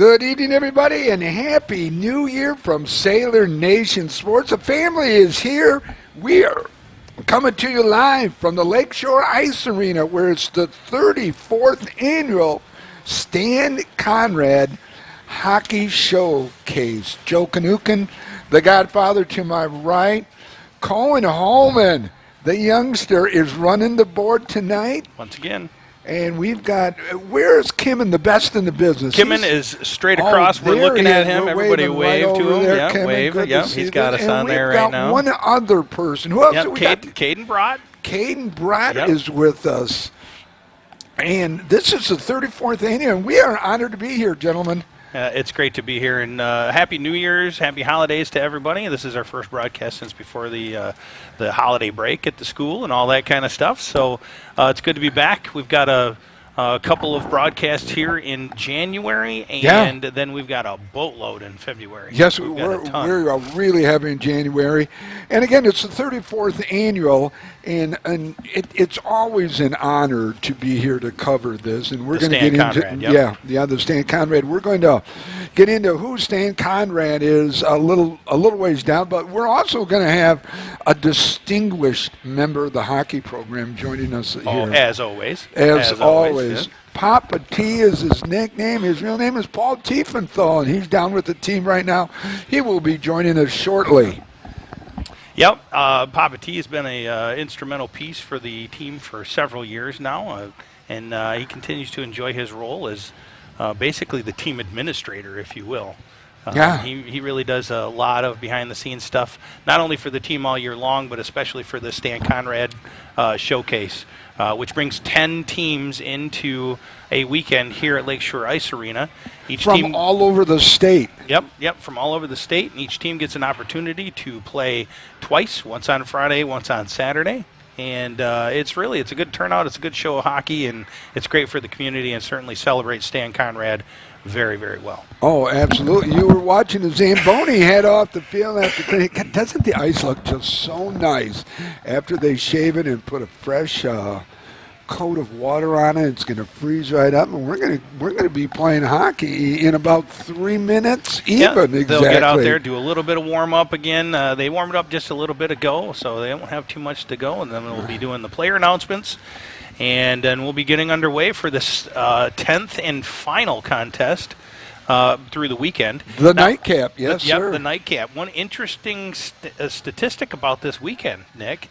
Good evening, everybody, and Happy New Year from Sailor Nation Sports. The family is here. We are coming to you live from the Lakeshore Ice Arena, where it's the 34th annual Stan Konrad Hockey Showcase. Joe Kanukin, the Godfather to my right. Cohen Holman, the youngster, is running the board tonight. Once again. And we've got, where's Kimmin, the best in the business? Kimmin is straight across. We're looking at him. Everybody wave to him. There, yeah, wave. Yeah, he's got us on there right now. One other person. Who else do we got? Caden Brott. Caden Brott is with us. And this is the 34th annual, and we are honored to be here, gentlemen. It's great to be here, and Happy New Year's, Happy Holidays to everybody. This is our first broadcast since before the holiday break at the school and all that kind of stuff. So it's good to be back. We've got a couple of broadcasts here in January, and then we've got a boatload in February. Yes, we're really heavy in January. And again, it's the 34th annual, and it's always an honor to be here to cover this. And we're going to get into the Stan Konrad. We're going to get into who Stan Konrad is a little ways down, but we're also going to have a distinguished member of the hockey program joining us here. As always. As always. Yeah. Papa T is his nickname. His real name is Paul Tiefenthal, and he's down with the team right now. He will be joining us shortly. Yep, Papa T has been an instrumental piece for the team for several years now, and he continues to enjoy his role as basically the team administrator, if you will. He really does a lot of behind-the-scenes stuff, not only for the team all year long, but especially for the Stan Konrad Showcase, which brings 10 teams into a weekend here at Lakeshore Ice Arena. Each team all over the state. Yep, from all over the state. And each team gets an opportunity to play twice, once on Friday, once on Saturday. And it's a good turnout. It's a good show of hockey, and it's great for the community and certainly celebrates Stan Konrad very, very well. Oh, absolutely. You were watching the Zamboni head off the field after. Doesn't the ice look just so nice after they shave it and put a fresh coat of water on it? It's going to freeze right up, and we're going to be playing hockey in about 3 minutes even. Exactly. They'll get out there, do a little bit of warm up again. They warmed up just a little bit ago, so they don't have too much to go, and then we'll be doing the player announcements. And then we'll be getting underway for this 10th and final contest through the weekend. The nightcap, yes, sir. Yep, the nightcap. One interesting statistic about this weekend, Nick,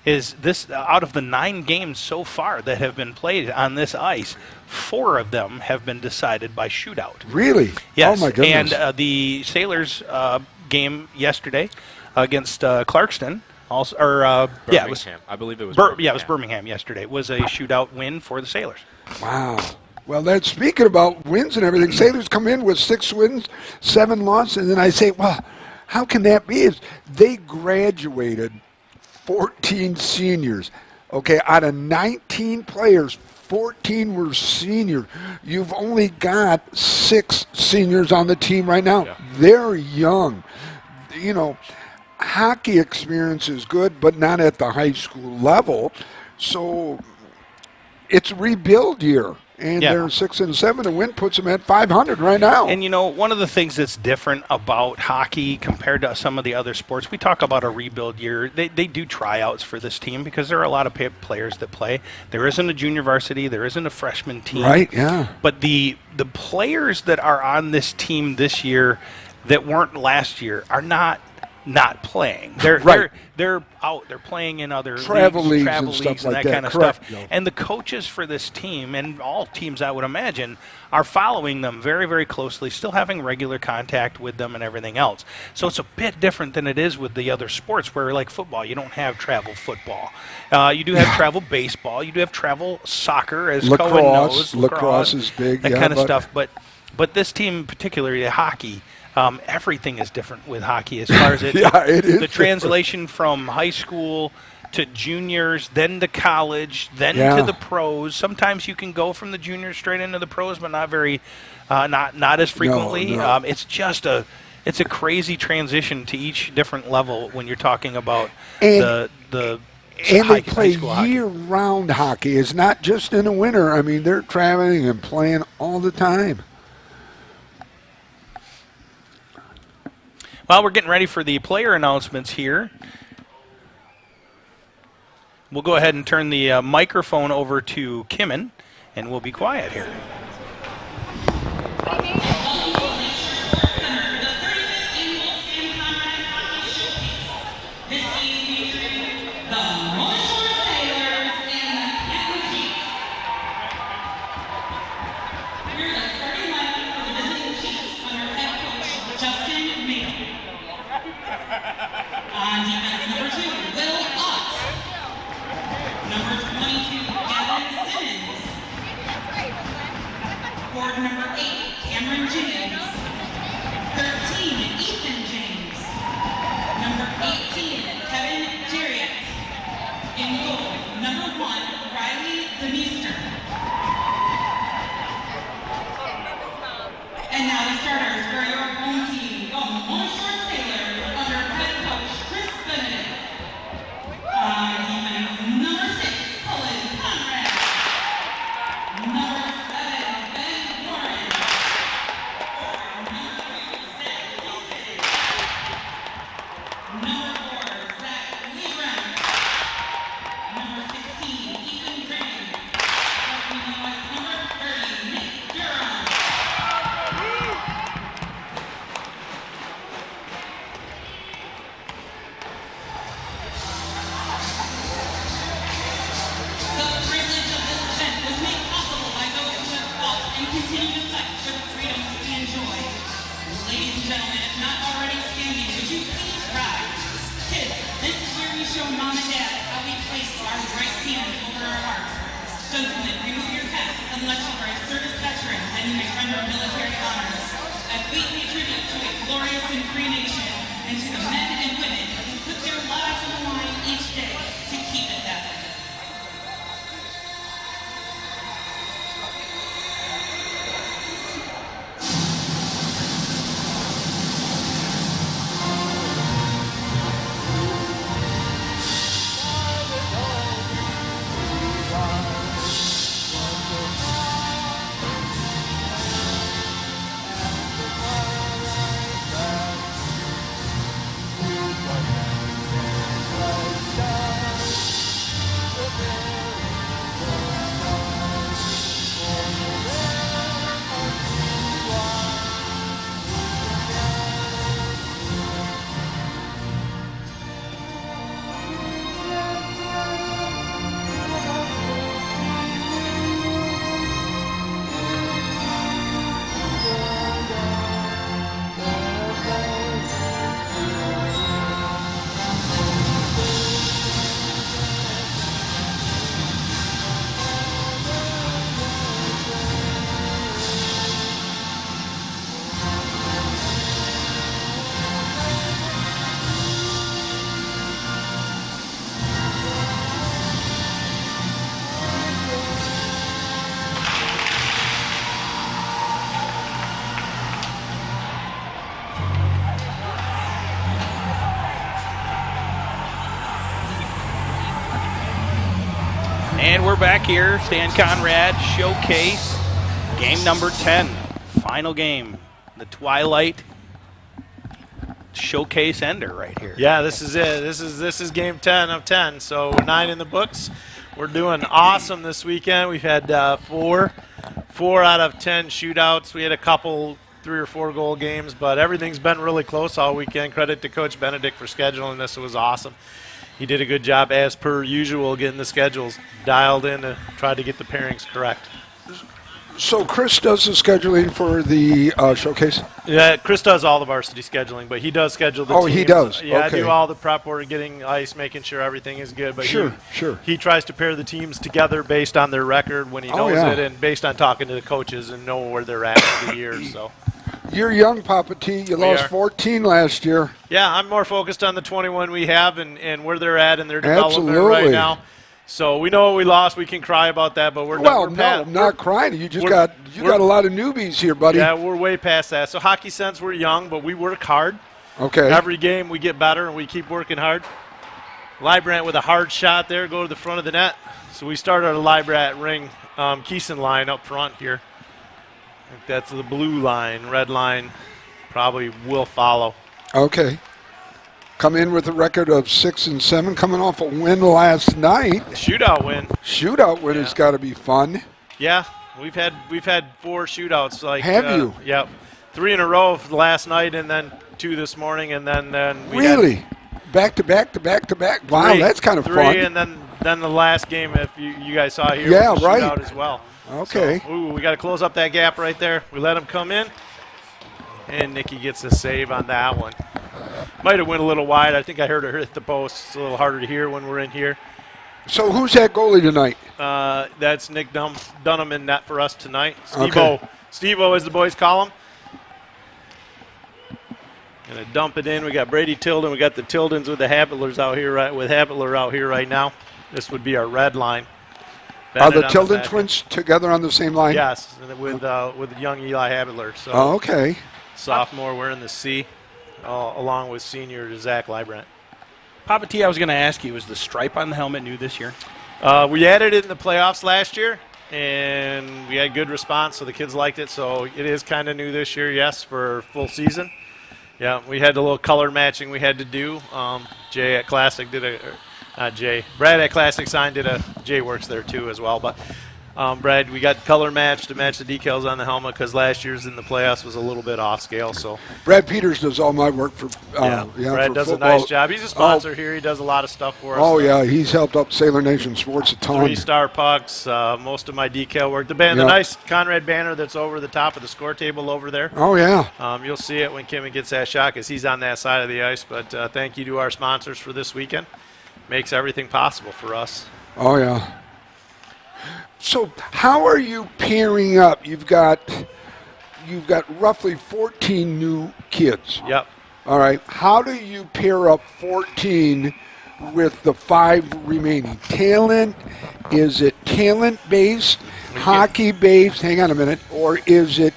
is this: out of the 9 games so far that have been played on this ice, 4 of them have been decided by shootout. Really? Yes. Oh, my goodness. And the Sailors game yesterday against Clarkston. Also, Birmingham. I believe it was Birmingham. Yeah, it was Birmingham yesterday. It was a shootout win for the Sailors. Wow. Well, that's speaking about wins and everything. Sailors come in with 6 wins, 7 losses, and then I say, well, how can that be? They graduated 14 seniors. Okay, out of 19 players, 14 were seniors. You've only got 6 seniors on the team right now. Yeah. They're young. You know, hockey experience is good, but not at the high school level. So it's rebuild year. And they're 6-7. The win puts them at 500 right now. And, you know, one of the things that's different about hockey compared to some of the other sports, we talk about a rebuild year. They do tryouts for this team because there are a lot of players that play. There isn't a junior varsity. There isn't a freshman team. Right, yeah. But the players that are on this team this year that weren't last year are not playing. They're out. They're playing in other travel leagues and like that kind of Correct. stuff. And the coaches for this team and all teams, I would imagine, are following them very, very closely, still having regular contact with them and everything else. So it's a bit different than it is with the other sports where, like football, you don't have travel football. You do have travel baseball. You do have travel soccer, as Cohen knows. Lacrosse is big. That kind of stuff. But this team, particularly hockey, everything is different with hockey as far as it is the translation from high school to juniors, then to college, then to the pros. Sometimes you can go from the juniors straight into the pros, but not very, not as frequently. No. It's a crazy transition to each different level when you're talking about the And they play year-round hockey. It's not just in the winter. I mean, they're traveling and playing all the time. Well, we're getting ready for the player announcements here. We'll go ahead and turn the microphone over to Kimmin, and we'll be quiet here. On defense, number 2, Will Ott. Number 22, Gavin Simmons. Forward number 8, Cameron James. 13, Ethan James. Number 18, Kevin Jarrett. In goal, number 1, Riley Demister. And now the starters for your home team, the North Shore Sailors, under head coach Chris Benedict. On defense, number 6, Cullen Konrad. Number 7, Ben Warren. Number 3, Zach Wilson. Number 4, Zach Liebrand. Number 16, Ethan Green. Number 30, Nick Durham. The privilege of this event was made possible by those who have fought and continue to fight for the freedoms we enjoy. Ladies and gentlemen, if not already standing, would you please rise? Kids, this is where we show mom and dad how we place our right hand over our heart. Gentlemen, remove your hats unless you are a service veteran and you may render military honors. As we pay tribute to a glorious and free nation and to the men and women who put their lives on the line each day to keep it that way. And we're back here, Stan Konrad Showcase, game number 10, final game, the Twilight Showcase ender right here. Yeah, this is it. This is game 10 of 10. So we're 9 in the books. We're doing awesome this weekend. We've had four out of 10 shootouts. We had a couple 3 or 4 goal games, but everything's been really close all weekend. Credit to Coach Benedict for scheduling this. It was awesome. He did a good job, as per usual, getting the schedules dialed in to try to get the pairings correct. So Chris does the scheduling for the showcase? Yeah, Chris does all the varsity scheduling, but he does schedule the teams. Oh, he does? Yeah, Okay. I do all the prep work, getting ice, making sure everything is good. But Sure. He tries to pair the teams together based on their record when he knows it, and based on talking to the coaches and know where they're at for the year. So. You're young, Papa T. You lost 14 last year. Yeah, I'm more focused on the 21 we have and where they're at in their development right now. So we know we lost. We can cry about that, but we're not crying. You got a lot of newbies here, buddy. Yeah, we're way past that. So hockey sense, we're young, but we work hard. Okay. Every game we get better and we keep working hard. Liebrand with a hard shot there, go to the front of the net. So we started our Liebrand ring Keeson line up front here. I think that's the blue line. Red line probably will follow. Okay. Come in with a record of 6-7, coming off a win last night. Shootout win. Shootout win has got to be fun. Yeah, we've had 4 shootouts. Like have you? Yep, 3 in a row last night, and then 2 this morning, and then we really had back to back to back to back. Wow, 3, that's kind of 3, fun. and then the last game, if you guys saw here, Yeah, was a right. shootout as well. Okay. So, ooh, we got to close up that gap right there. We let him come in, and Nikki gets a save on that one. Might have went a little wide. I think I heard her hit the post. It's a little harder to hear when we're in here. So who's that goalie tonight? That's Nick Dunham in net for us tonight. Okay. Steve-O, as the boys call him. Gonna dump it in. We got Brady Tilden. We got the Tildens with the Habitlers out here, with Habitler out here right now. This would be our red line. Are the Bennett on Tilden back. twins together on the same line? Yes, with young Eli Habitler. So Okay. sophomore wearing the C, along with senior Zach Librant. Papa T, I was going to ask you, was the stripe on the helmet new this year? We added it in the playoffs last year, and we had good response, so the kids liked it. So it is kind of new this year, yes, for full season. Yeah, we had a little color matching we had to do. Jay at Classic Brad at Classic Sign Jay works there too as well. But Brad, we got color matched to match the decals on the helmet because last year's in the playoffs was a little bit off scale. So Brad Peters does all my work for Brad for does football. a nice job. He's a sponsor here. He does a lot of stuff for us. Oh, yeah, he's helped out Sailor Nation Sports a ton. 3-star pucks, most of my decal work. The nice Konrad banner that's over the top of the score table over there. Oh, yeah. You'll see it when Kimmy gets that shot because he's on that side of the ice. But thank you to our sponsors for this weekend. Makes everything possible for us. Oh, yeah. So how are you pairing up? You've got roughly 14 new kids. Yep. All right. How do you pair up 14 with the 5 remaining? Talent? Is it talent-based, hockey-based? Hang on a minute. Or is it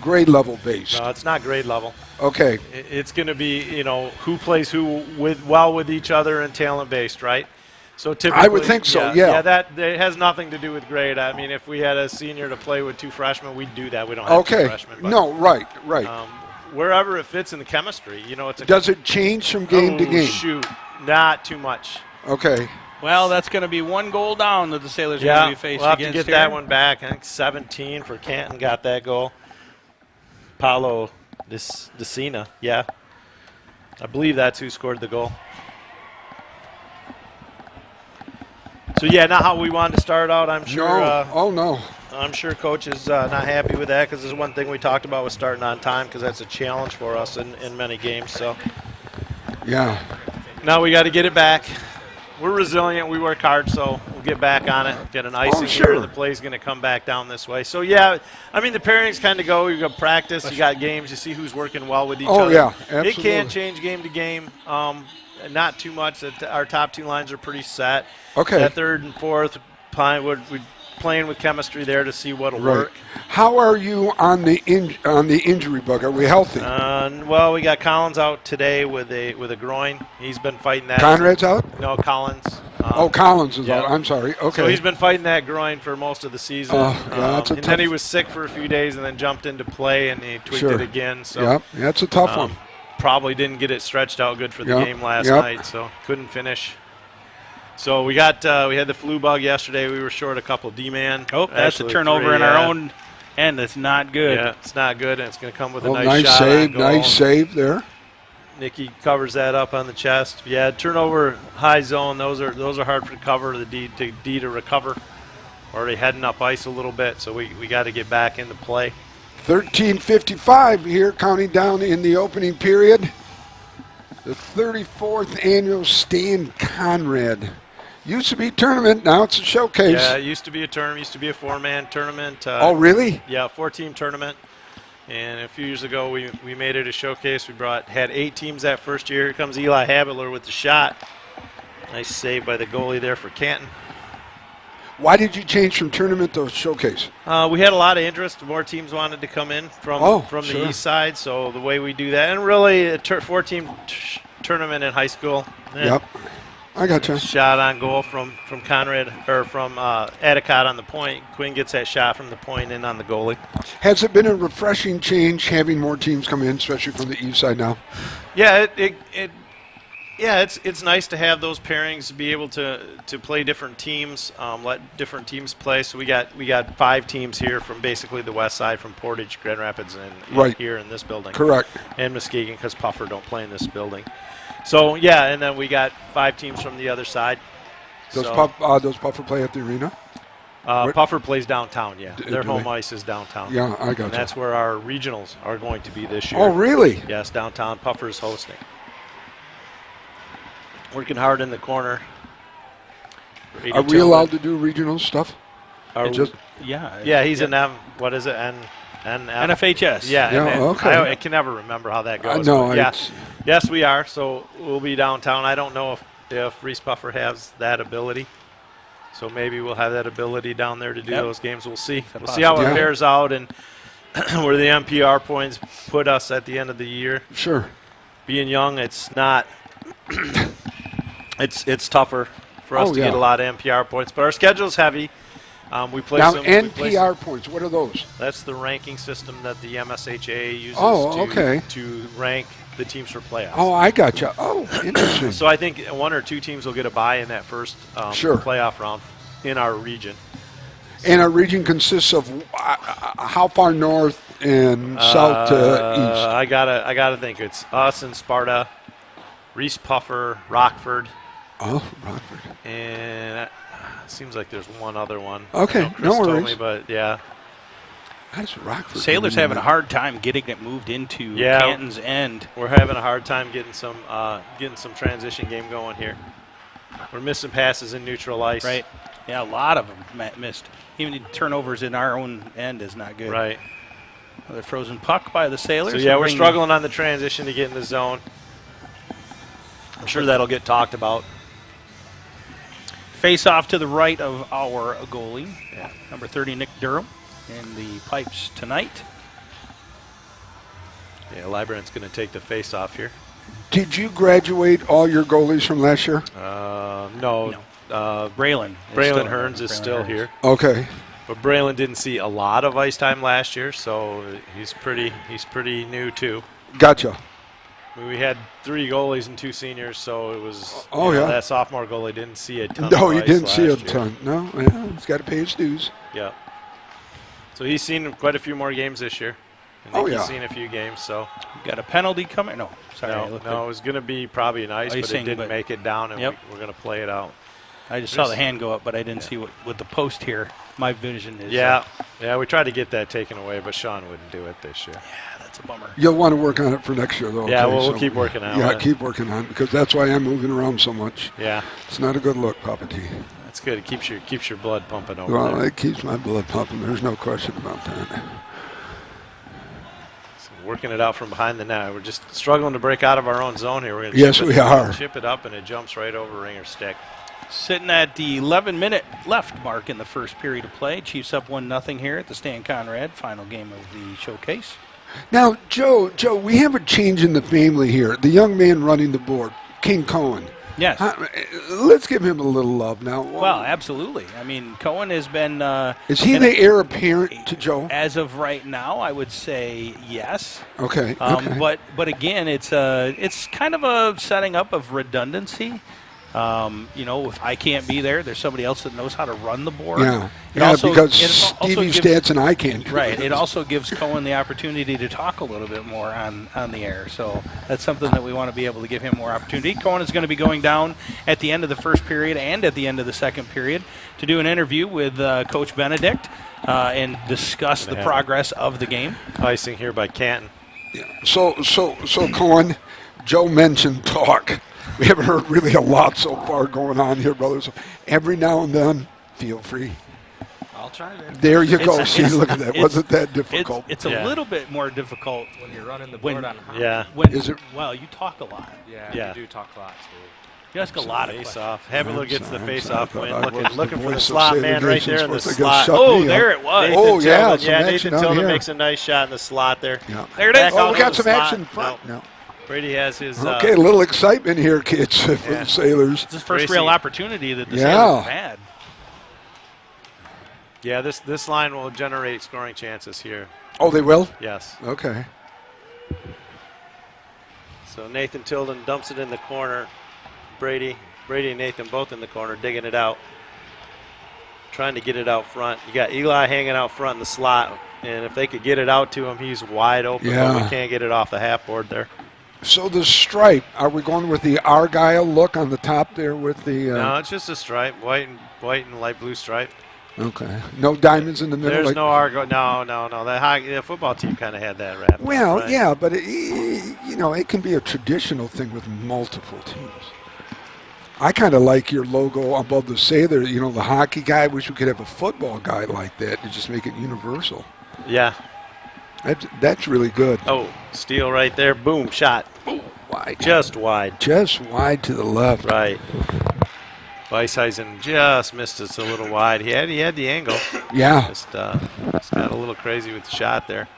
grade level based? No, it's not grade level. Okay. It's going to be, who plays who well with each other and talent-based, right? So typically, I would think so, yeah. That has nothing to do with grade. I mean, if we had a senior to play with 2 freshmen, we'd do that. We don't have 2 freshmen. But, no, right. Wherever it fits in the chemistry, it's a. Does it change from game to game? Shoot, not too much. Okay. Well, that's going to be 1 goal down that the Sailors are going to be facing we'll have to against get that one back. I think 17 for Canton got that goal. Paulo Decina, yeah. I believe that's who scored the goal. So, yeah, not how we wanted to start out, I'm sure. No. I'm sure Coach is not happy with that because this is one thing we talked about was starting on time because that's a challenge for us in many games. So, yeah. now we got to get it back. We're resilient. We work hard, so we'll get back on it. Get an icing here. The play's going to come back down this way. So, yeah, I mean, the pairings kind of go. You got practice. You got games. You see who's working well with each other. Oh, yeah, absolutely. It can change game to game. Not too much. Our top 2 lines are pretty set. Okay. That third and fourth, we're playing with chemistry there to see what'll work. How are you on the injury bug? Are we healthy? Well, we got Collins out today with a groin. He's been fighting that. Conrad's out? No, Collins. Collins is out. I'm sorry. Okay. So he's been fighting that groin for most of the season. That's a and then he was sick for a few days and then jumped into play and he tweaked it again. So yep, that's a tough one. Probably didn't get it stretched out good for the game last night, so couldn't finish. So we had the flu bug yesterday. We were short a couple D-man. Oh, that's a turnover 3, in our own end. That's not good. Yeah, it's not good, and it's going to come with a nice shot save. on goal. Nice save there. Nikki covers that up on the chest. Yeah, turnover, high zone. Those are hard to cover. The D to recover. Already heading up ice a little bit, so we got to get back into play. 13:55 here, counting down in the opening period. The 34th annual Stan Konrad. Used to be tournament, now it's a showcase. Yeah, it used to be a tournament. Used to be a 4-man tournament. Oh, really? Yeah, 4-team tournament. And a few years ago, we made it a showcase. We had 8 teams that first year. Here comes Eli Habitler with the shot. Nice save by the goalie there for Canton. Why did you change from tournament to showcase? We had a lot of interest. More teams wanted to come in from the east side. So the way we do that, and really a 4-team tournament in high school. Yep. I gotcha. Shot on goal from Conrad, or from Adicott on the point. Quinn gets that shot from the point in on the goalie. Has it been a refreshing change having more teams come in, especially from the east side now? Yeah, it's nice to have those pairings, be able to play different teams, let different teams play. So we got 5 teams here from basically the west side, from Portage, Grand Rapids, and here in this building. Correct. And Muskegon, because Puffer don't play in this building. So yeah, and then we got 5 teams from the other side. Does Puffer play at the arena? Puffer plays downtown. Yeah, their home ice is downtown. Yeah, I got And that's where our regionals are going to be this year. Oh, really? Yes, downtown. Puffer is hosting. Working hard in the corner. Are we allowed to do regional stuff? Yeah, he's an M. What is it? NFHS. Yeah. Okay. I can never remember how that goes. No, yes, we are. So we'll be downtown. I don't know if Reese Puffer has that ability. So maybe we'll have that ability down there to do those games. We'll see. We'll see how it bears out and where the MPR points put us at the end of the year. Sure. Being young, it's not. It's tougher for us to get a lot of MPR points, but our schedule's heavy. We play now, some NPR points, what are those? That's the ranking system that the MSHA uses to rank the teams for playoffs. Oh, I gotcha. Oh, interesting. So I think 1 or 2 teams will get a bye in that first playoff round in our region. And our region consists of how far north and south to east? I gotta think. It's us and Sparta, Reese Puffer, Rockford. Oh, Rockford. And it seems like there's one other one. Okay, no worries. Told me, but yeah. That's Rockford. Sailor's having a hard time getting it moved into Canton's end. We're having a hard time getting some transition game going here. We're missing passes in neutral ice. Right. Yeah, a lot of them missed. Even turnovers in our own end is not good. Right. Another frozen puck by the Sailors. So yeah, we're struggling on the transition to get in the zone. I'm sure that'll get talked about. Face off to the right of our goalie, number 30, Nick Durham, in the pipes tonight. Yeah, Librand's going to take the face off here. Did you graduate all your goalies from last year? No. Braylon Hearns is still here. Okay. But Braylon didn't see a lot of ice time last year, so he's pretty new too. Gotcha. I mean, we had 3 goalies and 2 seniors, so it was that sophomore goalie didn't see a ton. No, of he ice didn't see a last year. ton. No, yeah, he's got to pay his dues. Yeah. So he's seen quite a few more games this year. He's seen a few games. So got a penalty coming. No, sorry. No, it was going to be probably an ice, but it didn't make it down, and we're going to play it out. I just saw the hand go up, but I didn't see what with the post here. My vision is. Yeah, we tried to get that taken away, but Sean wouldn't do it this year. Yeah, that's a bummer. You'll want to work on it for next year, though. Yeah, we'll keep working on it. Yeah, keep working on it, because that's why I'm moving around so much. Yeah. It's not a good look, Papa T. That's good. It keeps your blood pumping over Well, there. it keeps my blood pumping. There's no question about that. So working it out from behind the net. We're just struggling to break out of our own zone here. We're going Yes, we are. Chip it up, and it jumps right over Ringer stick. Sitting at the 11-minute left mark in the first period of play. Chiefs up 1-0 here at the Stan Conrad, final game of the showcase. Now, Joe, we have a change in the family here. The young man running the board, King Cohen. Yes. Let's give him a little love now. Well, absolutely. I mean, Cohen has been... is he the heir apparent to Joe? As of right now, I would say yes. Okay. But again, it's kind of a setting up of redundancy. If I can't be there, there's somebody else that knows how to run the board. Yeah, because Stevie Stats and I can't. Right. It also gives Cohen the opportunity to talk a little bit more on the air. So that's something that we want to be able to give him more opportunity. Cohen is going to be going down at the end of the first period and at the end of the second period to do an interview with Coach Benedict and discuss the progress of the game. Icing here by Canton. Yeah. So Cohen, Joe mentioned talk. We haven't heard really a lot so far going on here, brothers. Every now and then, feel free. I'll try it. There you go. See, look at that. Wasn't that difficult? It's a little bit more difficult when you're running the board on high. Yeah. Is it? Well, you talk a lot. Yeah, you do talk a lot, too. You ask a lot of questions. Off. Havilo gets the face-off win. Looking for the slot man right there in the slot. Oh, there it was. Nathan Tilden makes a nice shot in the slot there. Yeah. There it is. Oh, we got some action in front. No. Brady has his. Okay, a little excitement here, kids, for the Sailors. It's his first Gracie. real opportunity that the Yeah. Sailors have had. Yeah, this line will generate scoring chances here. Oh, they will? Yes. Okay. So Nathan Tilden dumps it in the corner. Brady and Nathan both in the corner, digging it out. Trying to get it out front. You got Eli hanging out front in the slot, and if they could get it out to him, he's wide open, but we can't get it off the half board there. So the stripe, are we going with the Argyle look on the top there with the... No, it's just a stripe, white and light blue stripe. Okay. No diamonds in the middle? There's like, no Argo. No. The football team kind of had that wrapped. Well, right? yeah, but it can be a traditional thing with multiple teams. I kind of like your logo above the Sailor, the hockey guy. I wish we could have a football guy like that to just make it universal. Yeah. That's really good. Oh, steal right there. Boom, shot. Wide. Just wide. Just wide to the left. Right. Weisheisen just missed us a little wide. He had the angle. Yeah. Just got a little crazy with the shot there.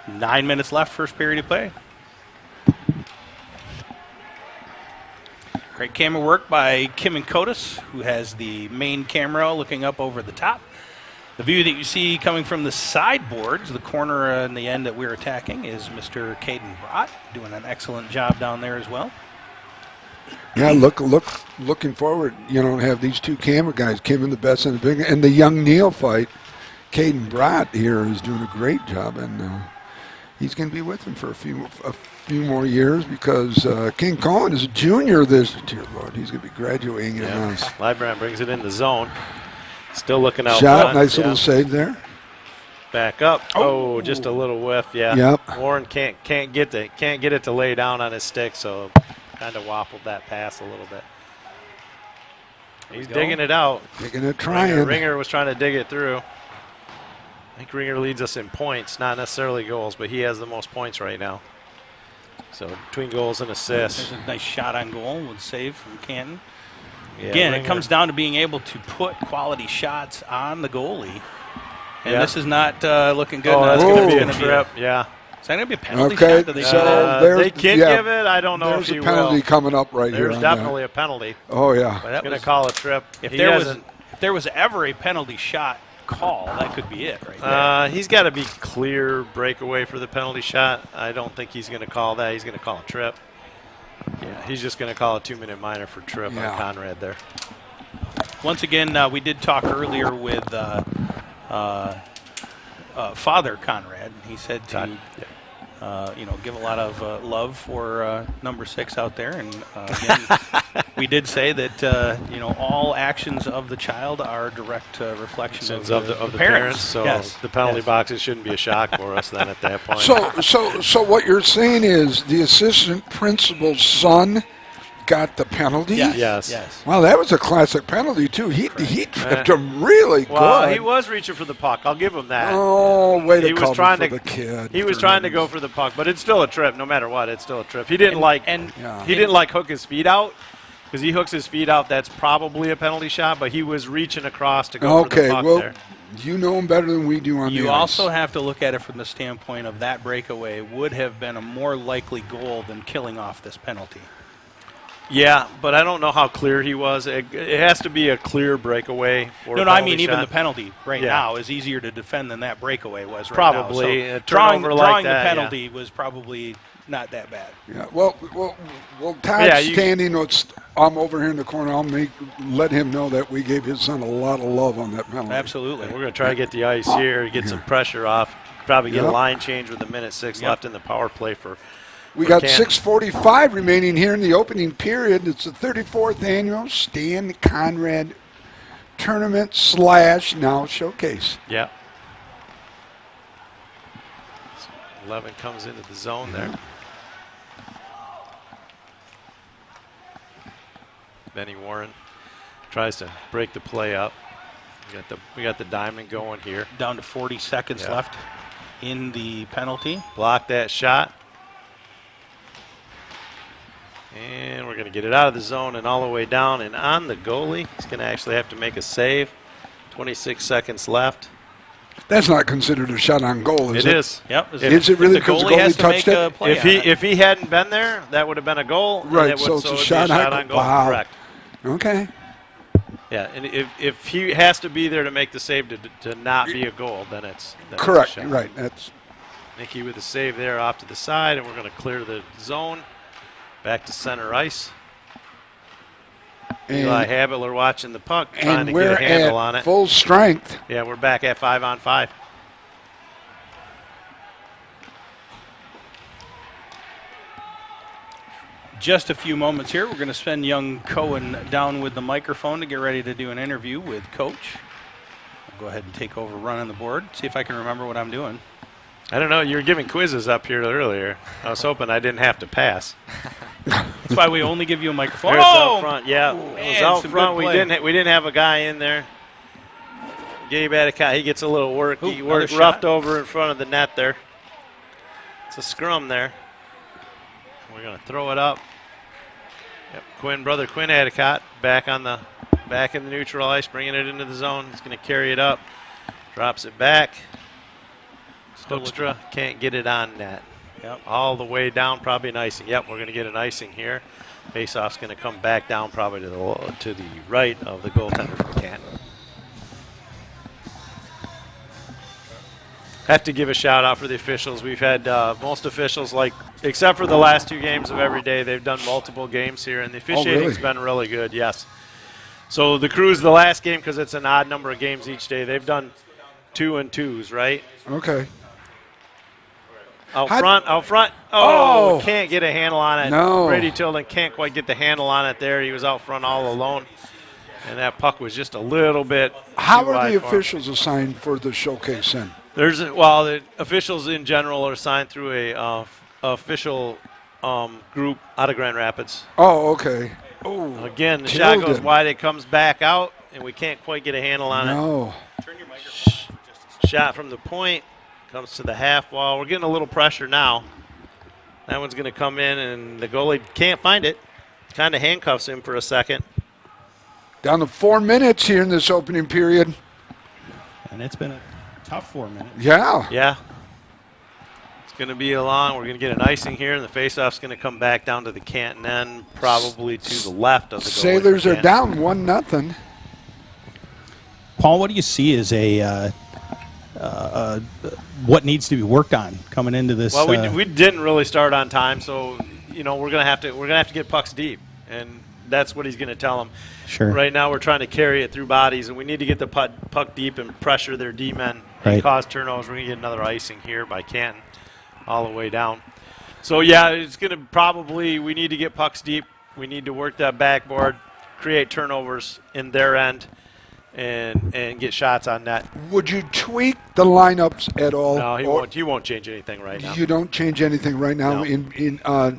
9 minutes left, first period of play. Great camera work by Kim and Kotis, who has the main camera looking up over the top. The view that you see coming from the sideboards, the corner in the end that we're attacking, is Mr. Caden Brott, doing an excellent job down there as well. Yeah, looking forward, to have these two camera guys, Kim and the best and the big, and the young neophyte, Caden Brott here is doing a great job, and he's going to be with him for a few more years because King Cohen is a junior this year, Lord. He's going to be graduating in us. Librand brings it in the zone. Still looking out Shot, front. nice little save there. Back up. Oh, just a little whiff. Yeah. Yep. Warren can't get it to lay down on his stick, so kind of waffled that pass a little bit. He's digging it out. Digging it, trying. Ringer was trying to dig it through. I think Ringer leads us in points, not necessarily goals, but he has the most points right now. So between goals and assists. There's a nice shot on goal with save from Canton. Yeah, Again, Ringer. it comes down to being able to put quality shots on the goalie. And Yeah. this is not looking good. Oh, now. that's It's going to be gonna a trip. Yeah. Is that going to be a penalty Okay, shot? Do they so do that? there's- They can yeah, give it. I don't know There's if he a penalty will. coming up right here. There's on definitely a penalty. that. Oh, yeah. But that Going was- to call a trip. if He there doesn't- was ever a penalty shot call, that could be it right there. He's got to be clear breakaway for the penalty shot. I don't think he's going to call that. He's going to call a trip. Yeah, he's just going to call a 2-minute minor for trip Yeah. on Konrad there. Once again, we did talk earlier with Father Conrad. He said to give a lot of love for number 6 out there, and again, we did say that all actions of the child are direct reflections of the parents. So Yes. the penalty Yes. boxes shouldn't be a shock for us then at that point. So what you're saying is the assistant principal's son got the penalty? Yes. Well, that was a classic penalty, too. He tripped him really Well, good. he was reaching for the puck. I'll give him that. Oh, way to He was cover trying for to- the kid. He was trying to go for the puck, but it's still a trip. No matter what, it's still a trip. He didn't hook his feet out. Because he hooks his feet out, that's probably a penalty shot, but he was reaching across to go for the puck there. You know him better than we do on the You ice. also have to look at it from the standpoint of that breakaway would have been a more likely goal than killing off this penalty. Yeah, but I don't know how clear he was. It has to be a clear breakaway. For No, a I penalty mean even shot. the penalty right Yeah. now is easier to defend than that breakaway was right Probably. now. A So drawing turnover like the that, penalty was probably not that bad. Yeah, well, Todd's Yeah, you- standing. I'm over here in the corner. I'll let him know that we gave his son a lot of love on that penalty. Absolutely. We're going to try to get the ice here, get some pressure off, probably get a Yep. line change with a minute 6 left in the power play for We got Canton. 6:45 remaining here in the opening period. It's the 34th annual Stan Conrad Tournament / now Showcase. Yeah. 11 comes into the zone there. Benny Warren tries to break the play up. We got the diamond going here. Down to 40 seconds left in the penalty. Block that shot. And we're going to get it out of the zone and all the way down and on the goalie. He's going to actually have to make a save. 26 seconds left. That's not considered a shot on goal, is it? It is. Yep. Is it really the because the goalie has goalie to touched make a it? play If he hadn't been there, that would have been a goal. and Right, it would, so it's a it'd be shot on goal. wow. Correct. Okay. Yeah, and if he has to be there to make the save to not be a goal, then it's Correct. It's a shot. Right. That's Nicky with a save there off to the side, and we're going to clear the zone. Back to center ice. Eli Habitler watching the puck, trying to get a handle on it. Full strength. Yeah, we're back at 5-on-5. Just a few moments here. We're going to send young Cohen down with the microphone to get ready to do an interview with Coach. I'll go ahead and take over running the board, see if I can remember what I'm doing. I don't know. You were giving quizzes up here earlier. I was hoping I didn't have to pass. That's why we only give you a microphone. There it's out front. Yeah, Ooh, it was man, out some front. good We play. didn't have a guy in there. Gabe Adicott, he gets a little work. Ooh, He another worked shot. roughed over in front of the net there. It's a scrum there. We're going to throw it up. Yep, brother Quinn Adicott back in the neutral ice, bringing it into the zone. He's going to carry it up, drops it back. Stookstra can't get it on net. Yep. All the way down, probably an icing. Yep, we're going to get an icing here. Faceoff's going to come back down probably to the right of the goaltender from Canton. Have to give a shout out for the officials. We've had most officials, except for the last 2 games of every day, they've done multiple games here, and the officiating's been really good. Yes. So the Crews, the last game, because it's an odd number of games each day, they've done 2 and 2s, right? okay. Out front. Oh! Can't get a handle on it. No. Brady Tilden can't quite get the handle on it there. He was out front all alone, and that puck was just a little bit. How too are wide the for him. officials assigned for the showcase then? The officials in general are assigned through a official group out of Grand Rapids. Oh, okay. Oh, Again, the shot goes Tilden. wide. It comes back out, and we can't quite get a handle on it. No. Shot from the point comes to the half wall. We're getting a little pressure now. That one's going to come in, and the goalie can't find it. Kind of handcuffs him for a second. Down to 4 minutes here in this opening period. And it's been a tough 4 minutes. Yeah. Yeah. It's going to be a long. We're going to get an icing here, and the faceoff's going to come back down to the Canton end, probably to the left of the goalie. Sailors for are Canton. down 1-0. Paul, what do you see as what needs to be worked on coming into this? Well, we didn't really start on time, so we're gonna have to get pucks deep, and that's what he's gonna tell them. Sure. Right now, we're trying to carry it through bodies, and we need to get the puck deep and pressure their D-men and Right. cause turnovers. We're gonna get another icing here by Canton, all the way down. So yeah, it's gonna probably we need to get pucks deep. We need to work that backboard, create turnovers in their end, and get shots on net. Would you tweak the lineups at all? No, he Or won't. He won't change anything right now. You don't change anything right now No.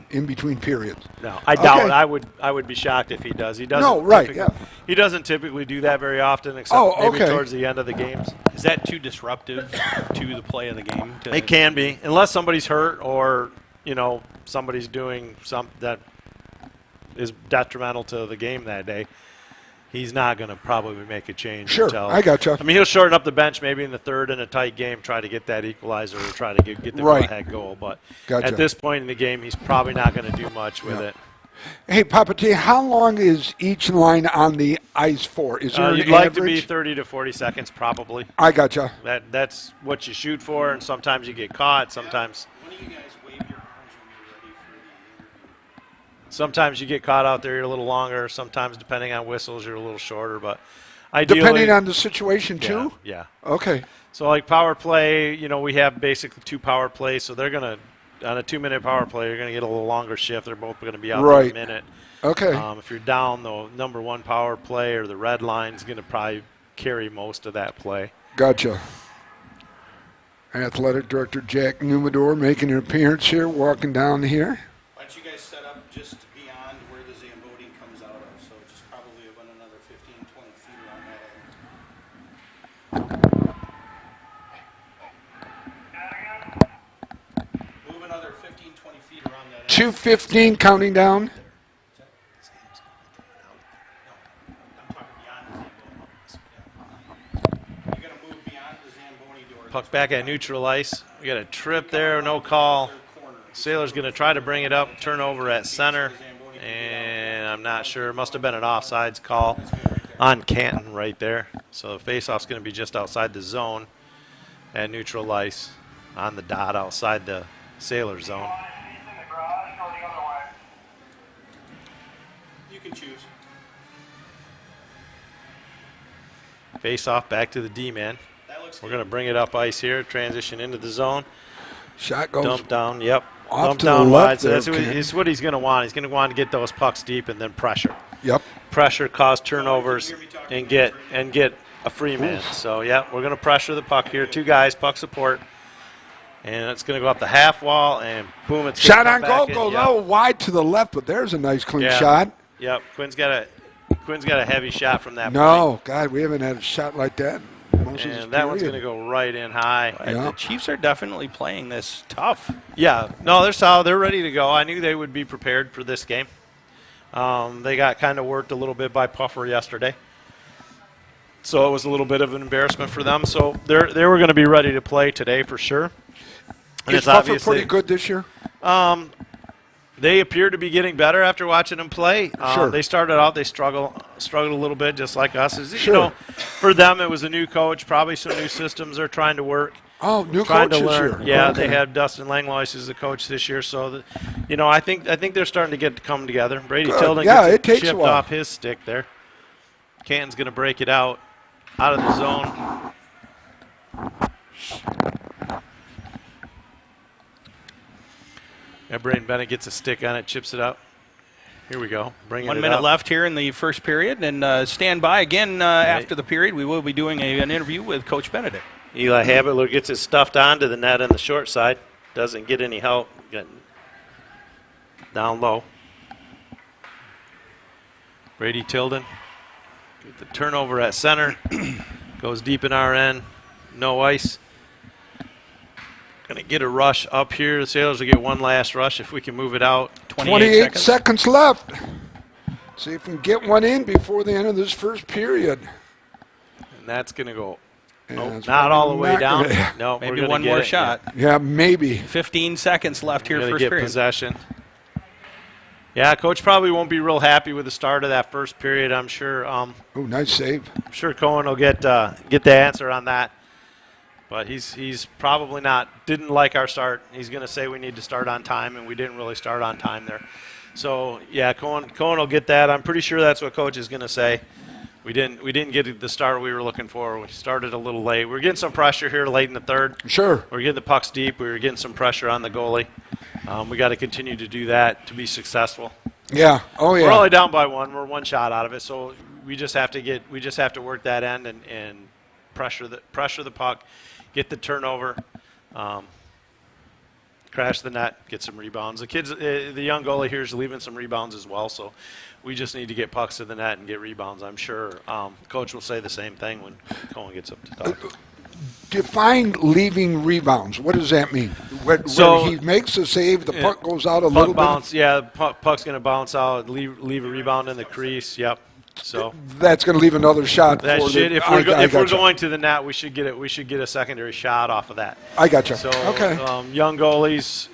in between periods. No, I doubt Okay. it. I would be shocked if he does. He doesn't. No, right, typically- yeah. He doesn't typically do that very often, except Oh, maybe okay. towards the end of the games. Is that too disruptive to the play of the game? It can be, unless somebody's hurt or somebody's doing something that is detrimental to the game that day. He's not going to probably make a change. Sure, until, I gotcha. I mean, he'll shorten up the bench maybe in the third in a tight game, try to get that equalizer or try to get the Right. go-ahead goal. But Gotcha. at this point in the game, he's probably not going to do much with Yeah. it. Hey, Papa T, how long is each line on the ice for? Is there an You'd like to be average? 30 to 40 seconds probably. I gotcha. That's what you shoot for, and sometimes you get caught. Sometimes you get caught out there. You're a little longer. Sometimes, depending on whistles, you're a little shorter. But ideally, Depending on the situation, yeah, too? yeah. Okay. So like power play, we have basically 2 power plays. So they're gonna on a 2-minute power play, you're gonna get a little longer shift. They're both gonna be out Right. there a minute. Okay. If you're down, the number 1 power play or the red line's gonna probably carry most of that play. Gotcha. Athletic Director Jack Numador making an appearance here, walking down here. Why don't you guys set up just beyond where the Zamboni comes out of? So just probably about another 15, 20 feet around that end. Move another 15, 20 feet around that end. 2:15 counting down. I'm talking beyond the Zamboni. You're going to move beyond the Zamboni to Puck back at neutral ice. We got a trip there, no call. Sailor's going to try to bring it up, turnover at center, and I'm not sure. Must have been an offsides call on Canton right there. So the faceoff's going to be just outside the zone at neutral ice on the dot outside the Sailor zone. You can choose. Face-off back to the D-man. We're going to bring it up ice here, transition into the zone. Shot goes Dump down, yep. off Dump to the down left wide. So there, that's what he's going to want. He's going to want to get those pucks deep and then pressure. Yep. Pressure, cause turnovers, and get a free man. So, yeah, we're going to pressure the puck here. 2 guys, puck support. And it's going to go up the half wall, and boom, it's Shot gonna on come goal, back goes in. out wide to the left, but there's a nice clean Yeah. shot. Yep, Quinn's got a heavy shot from that point. No, God, we haven't had a shot like that. Most of this And that one's going period. to go right in high. Yeah. The Chiefs are definitely playing this tough. Yeah, no, they're solid. They're ready to go. I knew they would be prepared for this game. They got kind of worked a little bit by Puffer yesterday. So it was a little bit of an embarrassment for them. So they were going to be ready to play today for sure. And Is Puffer pretty good this year? They appear to be getting better after watching them play. Sure. They started out, they struggled a little bit, just like us. Sure. You know, for them, it was a new coach, probably some new systems they're trying to work. Oh, new Trying coach to this learn. year. Yeah, Okay. they have Dustin Langlois as the coach this year. So, I think they're starting to get to come together. Brady Good. Tilden Yeah, gets it takes a chipped while. off his stick there. Canton's going to break it out of the zone. Yeah, Braden Bennett gets a stick on it, chips it up. Here we go. Bringing 1 it minute up. left here in the first period, and stand by again after the period. We will be doing an interview with Coach Benedict. Eli Habitler gets it stuffed onto the net on the short side. Doesn't get any help. Got down low. Brady Tilden. Get the turnover at center. Goes deep in our end. No ice. Going to get a rush up here. The Sailors will get one last rush if we can move it out. 28 seconds left. See if we can get one in before the end of this first period. And that's going to go And it's not all the way not down. gonna- No, Maybe we're gonna one get more it. shot. Yeah, maybe. 15 seconds left here, We're gonna first get period. possession. Yeah, coach probably won't be real happy with the start of that first period. I'm sure. Oh, nice save. I'm sure Cohen will get the answer on that. But he's probably didn't like our start. He's going to say we need to start on time, and we didn't really start on time there. So yeah, Cohen will get that. I'm pretty sure that's what coach is going to say. We didn't get the start we were looking for. We started a little late. We're getting some pressure here late in the third. Sure. We're getting the pucks deep. We were getting some pressure on the goalie. We got to continue to do that to be successful. Yeah. Oh, yeah. We're only down by one. We're one shot out of it, so we just have to work that end and pressure the puck, get the turnover, crash the net, get some rebounds. The young goalie here is leaving some rebounds as well, so we just need to get pucks to the net and get rebounds. I'm sure coach will say the same thing when Cohen gets up to talk. Define leaving rebounds. What does that mean? Where he makes a save, the puck goes out a little bounce, bit? Yeah, puck's going to bounce out, leave a rebound in the crease, yep. So that's going to leave another shot. That for should, the, if we're gotcha. going to the net, we should get a secondary shot off of that. I gotcha. So okay. Young goalies,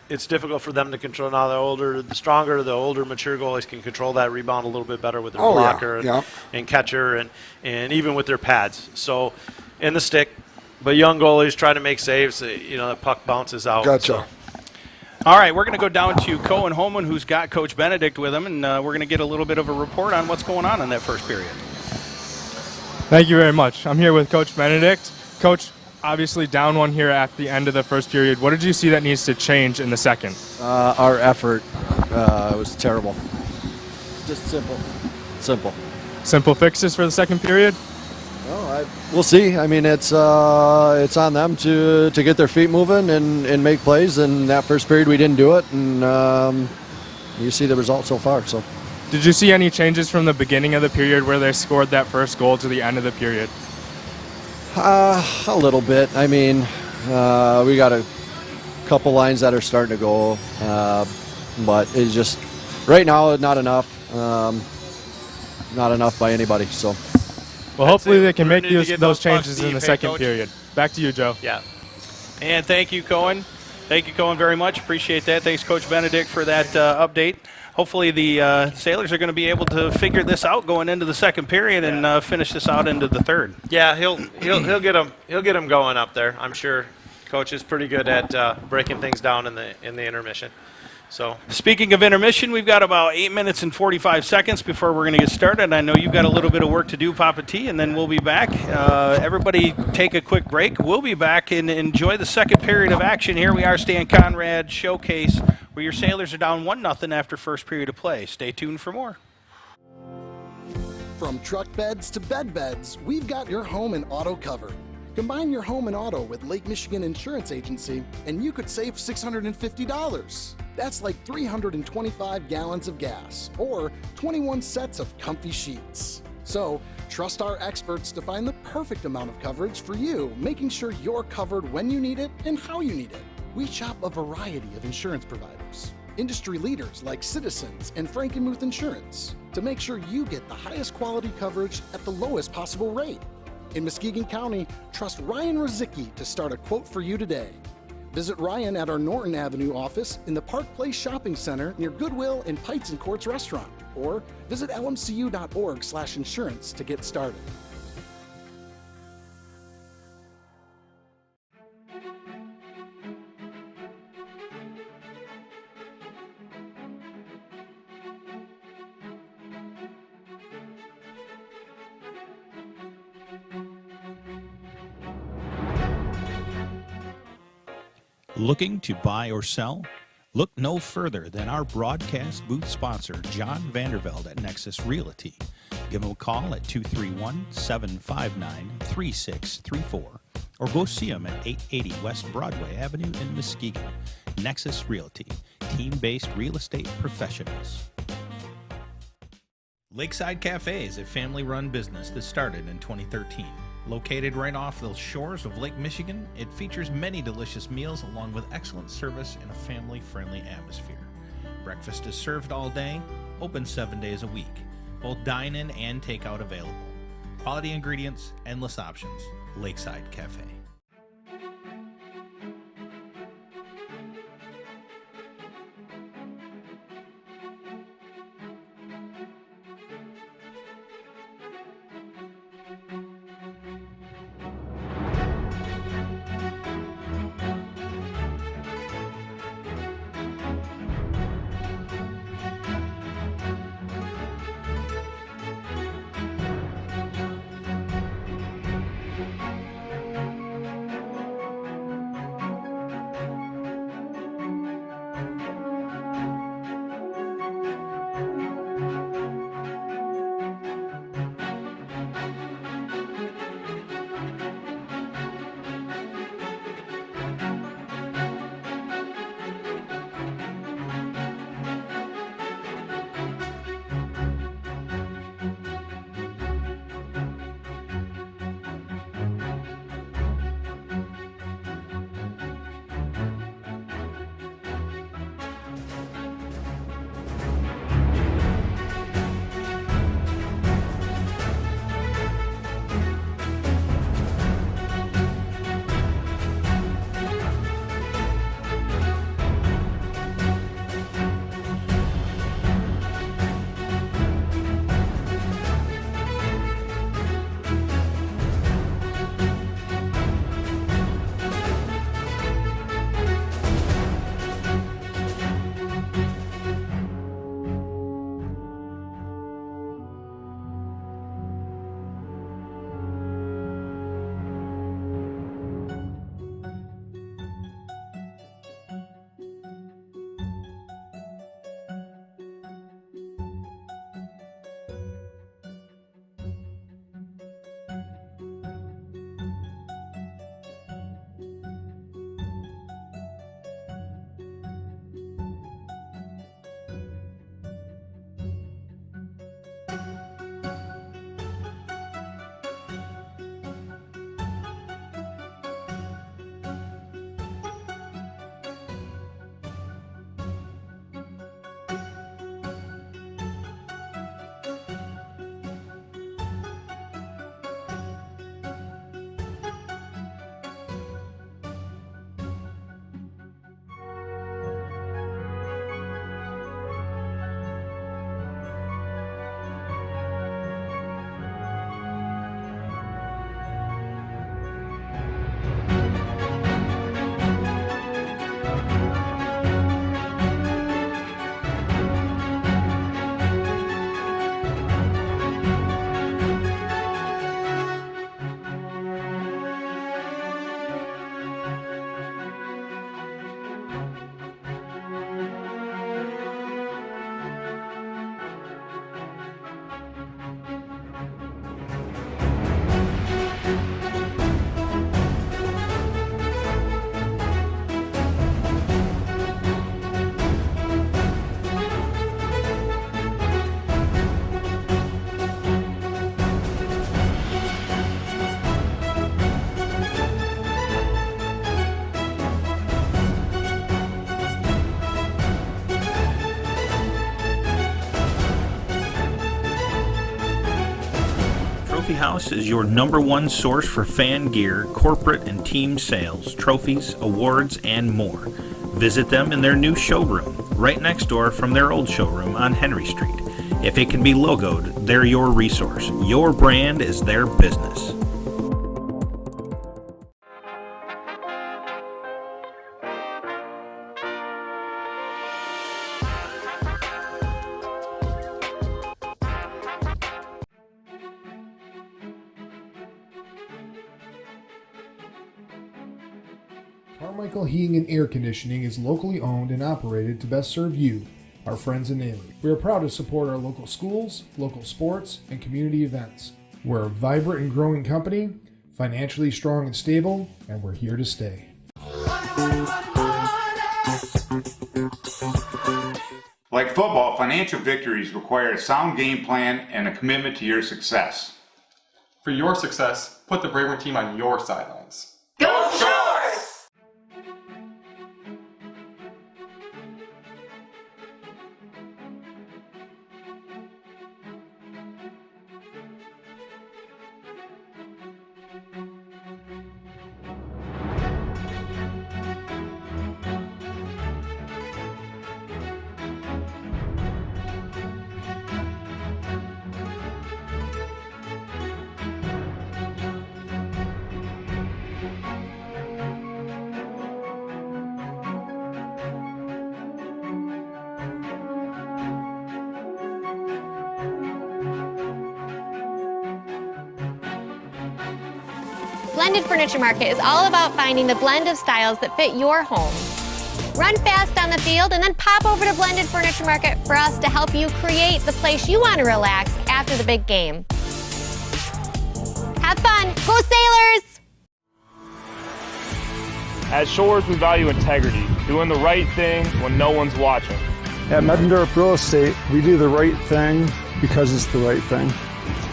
it's difficult for them to control. Now the older, mature goalies can control that rebound a little bit better with their blocker and catcher and even with their pads. So in the stick, but young goalies try to make saves. The puck bounces out. Gotcha. So. All right, we're going to go down to Cohen Holman, who's got Coach Benedict with him, and we're going to get a little bit of a report on what's going on in that first period. Thank you very much. I'm here with Coach Benedict. Coach, obviously down one here at the end of the first period. What did you see that needs to change in the second? Our effort was terrible. Just simple. Simple fixes for the second period? We'll see. I mean, it's on them to get their feet moving and make plays. And that first period we didn't do it, and you see the result so far. So, did you see any changes from the beginning of the period where they scored that first goal to the end of the period? a little bit. I mean, we got a couple lines that are starting to go, but it's just right now not enough. Not enough by anybody. So. Well, hopefully they can we make need to get those those pucks changes in deep, the hey, second Coach? period. Back to you, Joe. Yeah. And thank you, Cohen. Thank you, Cohen, very much. Appreciate that. Thanks, Coach Benedict, for that update. Hopefully the Sailors are going to be able to figure this out going into the second period and finish this out into the third. Yeah, he'll get them going up there. I'm sure Coach is pretty good at breaking things down in the intermission. So Speaking of intermission, we've got about 8 minutes and 45 seconds before we're going to get started. I know you've got a little bit of work to do, Papa T, and then we'll be back. Everybody take a quick break. We'll be back and enjoy the second period of action. Here we are, Stan Konrad Showcase, where your Sailors are down 1-0 after first period of play. Stay tuned for more. From truck beds to bed beds, we've got your home and auto covered. Combine your home and auto with Lake Michigan Insurance Agency, and you could save $650. That's like 325 gallons of gas, or 21 sets of comfy sheets. So, trust our experts to find the perfect amount of coverage for you, making sure you're covered when you need it and how you need it. We shop a variety of insurance providers, industry leaders like Citizens and Frankenmuth Insurance, to make sure you get the highest quality coverage at the lowest possible rate. In Muskegon County, trust Ryan Rozicki to start a quote for you today. Visit Ryan at our Norton Avenue office in the Park Place Shopping Center near Goodwill and Pites and Courts Restaurant, or visit lmcu.org/insurance to get started. Looking to buy or sell? Look no further than our broadcast booth sponsor, John Vandervelde at Nexus Realty. Give him a call at 231-759-3634 or go see him at 880 West Broadway Avenue in Muskegon. Nexus Realty, team-based real estate professionals. Lakeside Cafe is a family-run business that started in 2013. Located right off the shores of Lake Michigan, it features many delicious meals along with excellent service and a family-friendly atmosphere. Breakfast is served all day, open 7 days a week. Both dine-in and takeout available. Quality ingredients, endless options. Lakeside Cafe. Trophy House is your #1 source for fan gear, corporate and team sales, trophies, awards, and more. Visit them in their new showroom, right next door from their old showroom on Henry Street. If it can be logoed, they're your resource. Your brand is their business. Carmichael Heating and Air Conditioning is locally owned and operated to best serve you, our friends and neighbors. We are proud to support our local schools, local sports, and community events. We're a vibrant and growing company, financially strong and stable, and we're here to stay. Like football, financial victories require a sound game plan and a commitment to your success. For your success, put the Braver team on your sidelines. Go Shores! Blended Furniture Market is all about finding the blend of styles that fit your home. Run fast on the field and then pop over to Blended Furniture Market for us to help you create the place you want to relax after the big game. Have fun! Go Sailors! At Shores, we value integrity, doing the right thing when no one's watching. At Mettendorf Real Estate, we do the right thing because it's the right thing.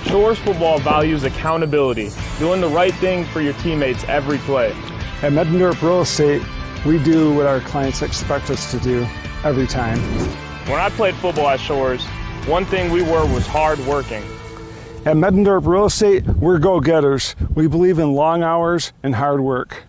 Shores football values accountability, doing the right thing for your teammates every play. At Mettendorf Real Estate, we do what our clients expect us to do every time. When I played football at Shores, one thing we were was hard working. At Mettendorf Real Estate, we're go-getters. We believe in long hours and hard work.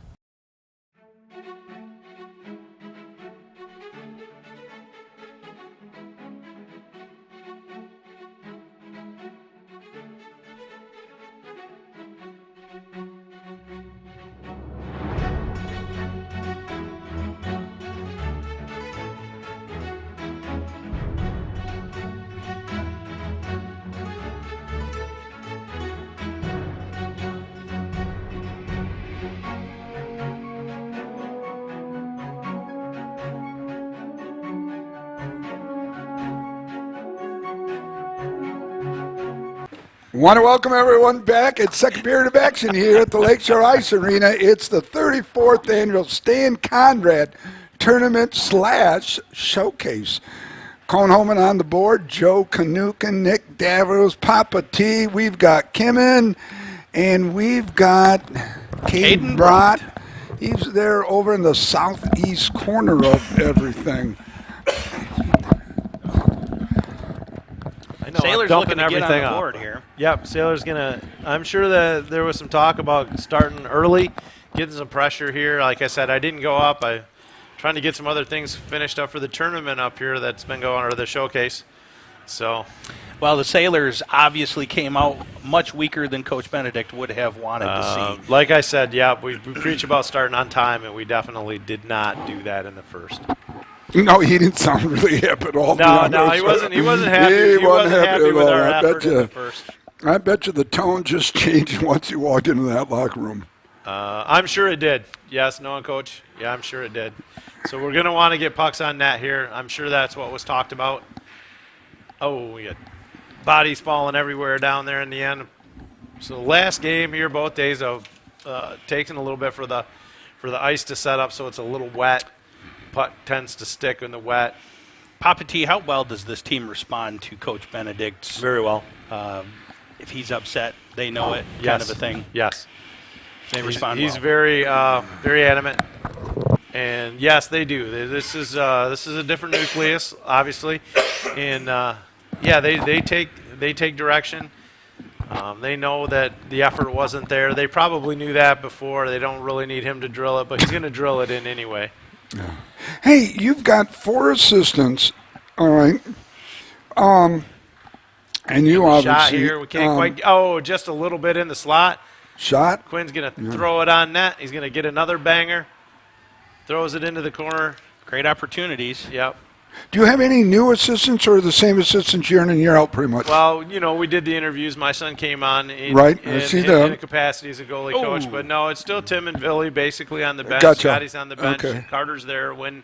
Want to welcome everyone back at second period of action here at the Lakeshore Ice Arena. It's the 34th annual Stan Konrad Tournament / Showcase. Cone Holman on the board, Joe Kanukin, Nick Davros, Papa T. We've got Kimmin, and we've got Caden Brott. He's there over in the southeast corner of everything. Sailor's looking to get on the up. board here. Yep, Sailor's gonna. I'm sure that there was some talk about starting early, getting some pressure here. Like I said, I didn't go up. I trying to get some other things finished up for the tournament up here that's been going, or the showcase. So, well, the Sailors obviously came out much weaker than Coach Benedict would have wanted to see. Like I said, yeah, we preach about starting on time, and we definitely did not do that in the first. No, he didn't sound really happy at all. No, he wasn't. He wasn't happy. He wasn't happy with our effort in the first. I bet you the tone just changed once you walked into that locker room. I'm sure it did. Yes, no, Coach. Yeah, I'm sure it did. So we're gonna want to get pucks on net here. I'm sure that's what was talked about. Oh, we got bodies falling everywhere down there in the end. So last game here, both days of taking a little bit for the ice to set up, so it's a little wet. Puck tends to stick in the wet. Papa T, how well does this team respond to Coach Benedict's? Very well. If he's upset, they know it, Yes. kind of a thing. Yes. They respond He's well. very, very adamant. And yes, they do. This is a different nucleus, obviously, and yeah, they take direction. They know that the effort wasn't there. They probably knew that before. They don't really need him to drill it, but he's going to drill it in anyway. Hey, you've got 4 assistants, all right. And you obviously Shot here. We can't quite. Oh, just a little bit in the slot. Shot. Quinn's going to throw it on net. He's going to get another banger. Throws it into the corner. Great opportunities. Yep. Do you have any new assistants or the same assistants year in and year out pretty much? Well, we did the interviews. My son came on in a capacity as a goalie coach. But no, it's still Tim and Billy basically on the bench. Gotcha. Scotty's on the bench. Okay. Carter's there when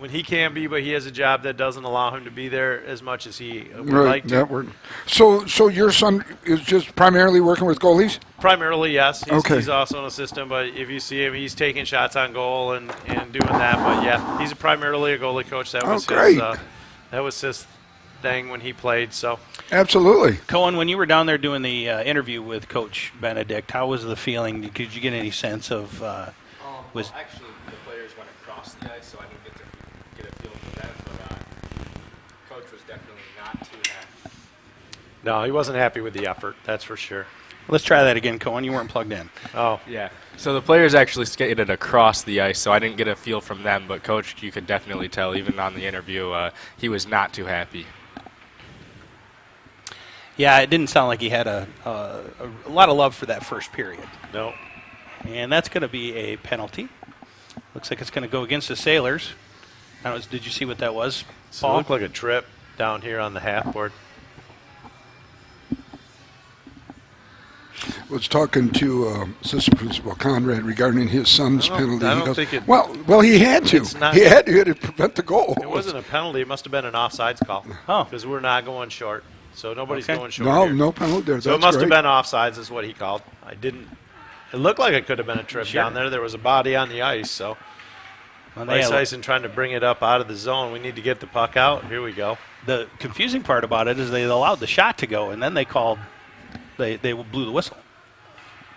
he can be, but he has a job that doesn't allow him to be there as much as he would like to. So your son is just primarily working with goalies? Primarily, yes. He's also an assistant, but if you see him, he's taking shots on goal and doing that. But, yeah, he's primarily a goalie coach. That was his thing when he played. So absolutely. Cohen, when you were down there doing the interview with Coach Benedict, how was the feeling? Did you get any sense of actually, the players went across the ice, so I didn't get a feel for them. But Coach was definitely not too happy. No, he wasn't happy with the effort. That's for sure. Let's try that again, Cohen. You weren't plugged in. Oh. Yeah. So the players actually skated across the ice, so I didn't get a feel from them. But Coach, you could definitely tell, even on the interview, he was not too happy. Yeah, it didn't sound like he had a lot of love for that first period. No. And that's going to be a penalty. Looks like it's going to go against the Sailors. Did you see what that was, So Paul? it looked like a trip down here on the half board. Was talking to assistant principal Konrad regarding his son's penalty. I He don't goes, think it. well, he had to. He had to prevent the goal. It wasn't a penalty. It must have been an offsides call. Oh. Because we're not going short. So nobody's going short. No, here. no penalty there. So it must have been offsides, is what he called. It looked like it could have been a trip down there. There was a body on the ice. So Tyson trying to bring it up out of the zone. We need to get the puck out. Here we go. The confusing part about it is they allowed the shot to go, and then they blew the whistle.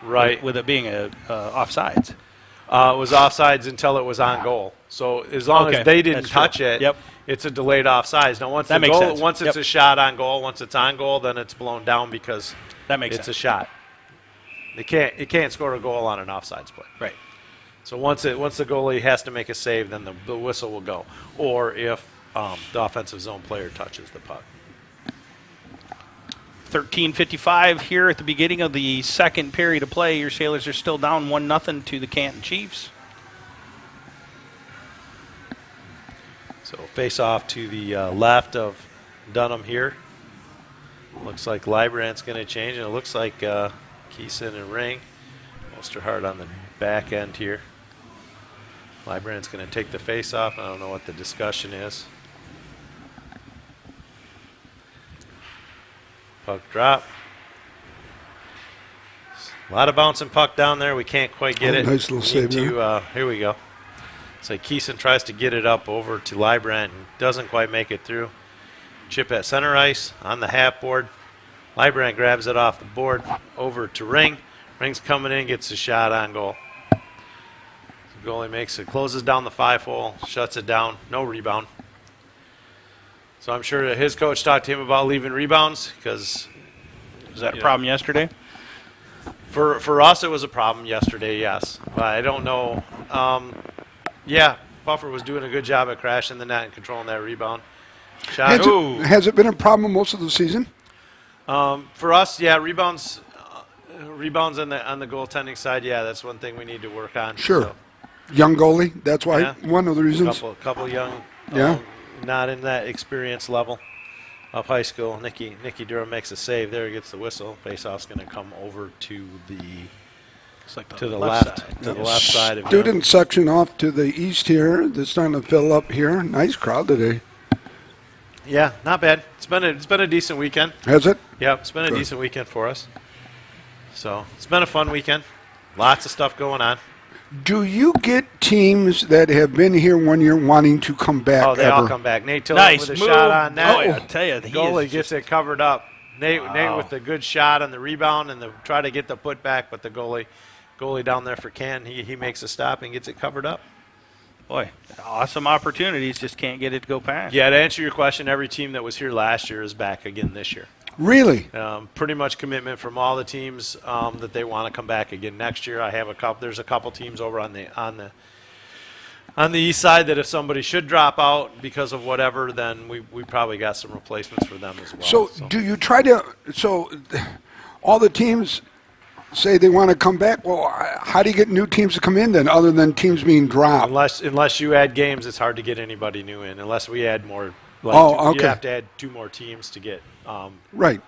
Right. With it being offsides. It was offsides until it was on goal. So as long as they didn't touch it, it's a delayed offsides. Now once it's a shot on goal, once it's on goal, then it's blown down because it's a shot. It can't score a goal on an offsides play. Right. So once the goalie has to make a save, then the whistle will go. Or if the offensive zone player touches the puck. 13:55 here at the beginning of the second period of play. Your Sailors are still down 1-0 to the Canton Chiefs. So face off to the left of Dunham here. Looks like Librandt's going to change, and it looks like Keeson and Ring. Osterhart on the back end here. Librandt's going to take the face off. I don't know what the discussion is. Puck drop. A lot of bouncing puck down there. We can't quite get it. Nice little save there. Here we go. So Keeson tries to get it up over to Librandt and doesn't quite make it through. Chip at center ice on the half board. Librandt grabs it off the board over to Ring. Ring's coming in, gets a shot on goal. The goalie makes it, closes down the 5-hole, shuts it down. No rebound. So I'm sure that his coach talked to him about leaving rebounds because was that a problem yesterday? For us, it was a problem yesterday. Yes, but I don't know. Buffer was doing a good job at crashing the net and controlling that rebound. Shot. Has it been a problem most of the season? For us, rebounds on the goaltending side. Yeah, that's one thing we need to work on. Sure. So. Young goalie. That's why one of the reasons. Couple young. Not in that experience level of high school. Nicky Durham makes a save there. He gets the whistle. Faceoff's going to come over to the left side of Student section off to the east here. They're starting to fill up here. Nice crowd today. Yeah, not bad. It's been a decent weekend. Has it? Yeah, it's been a decent weekend for us. So it's been a fun weekend. Lots of stuff going on. Do you get teams that have been here 1 year wanting to come back? Oh, they all come back. Nate Tillett with a shot on net. Oh, I tell you, the goalie gets it covered up. Nate with the good shot on the rebound and try to get the putback, but the goalie down there for Ken, he makes a stop and gets it covered up. Boy, awesome opportunities, just can't get it to go past. Yeah, to answer your question, every team that was here last year is back again this year. Really? Pretty much commitment from all the teams that they want to come back again next year. I have a couple. There's a couple teams over on the east side that if somebody should drop out because of whatever, then we probably got some replacements for them as well. So do you try to? So all the teams say they want to come back. Well, how do you get new teams to come in then, other than teams being dropped? Unless you add games, it's hard to get anybody new in. Unless we add more. Okay. You have to add 2 more teams to get. Right.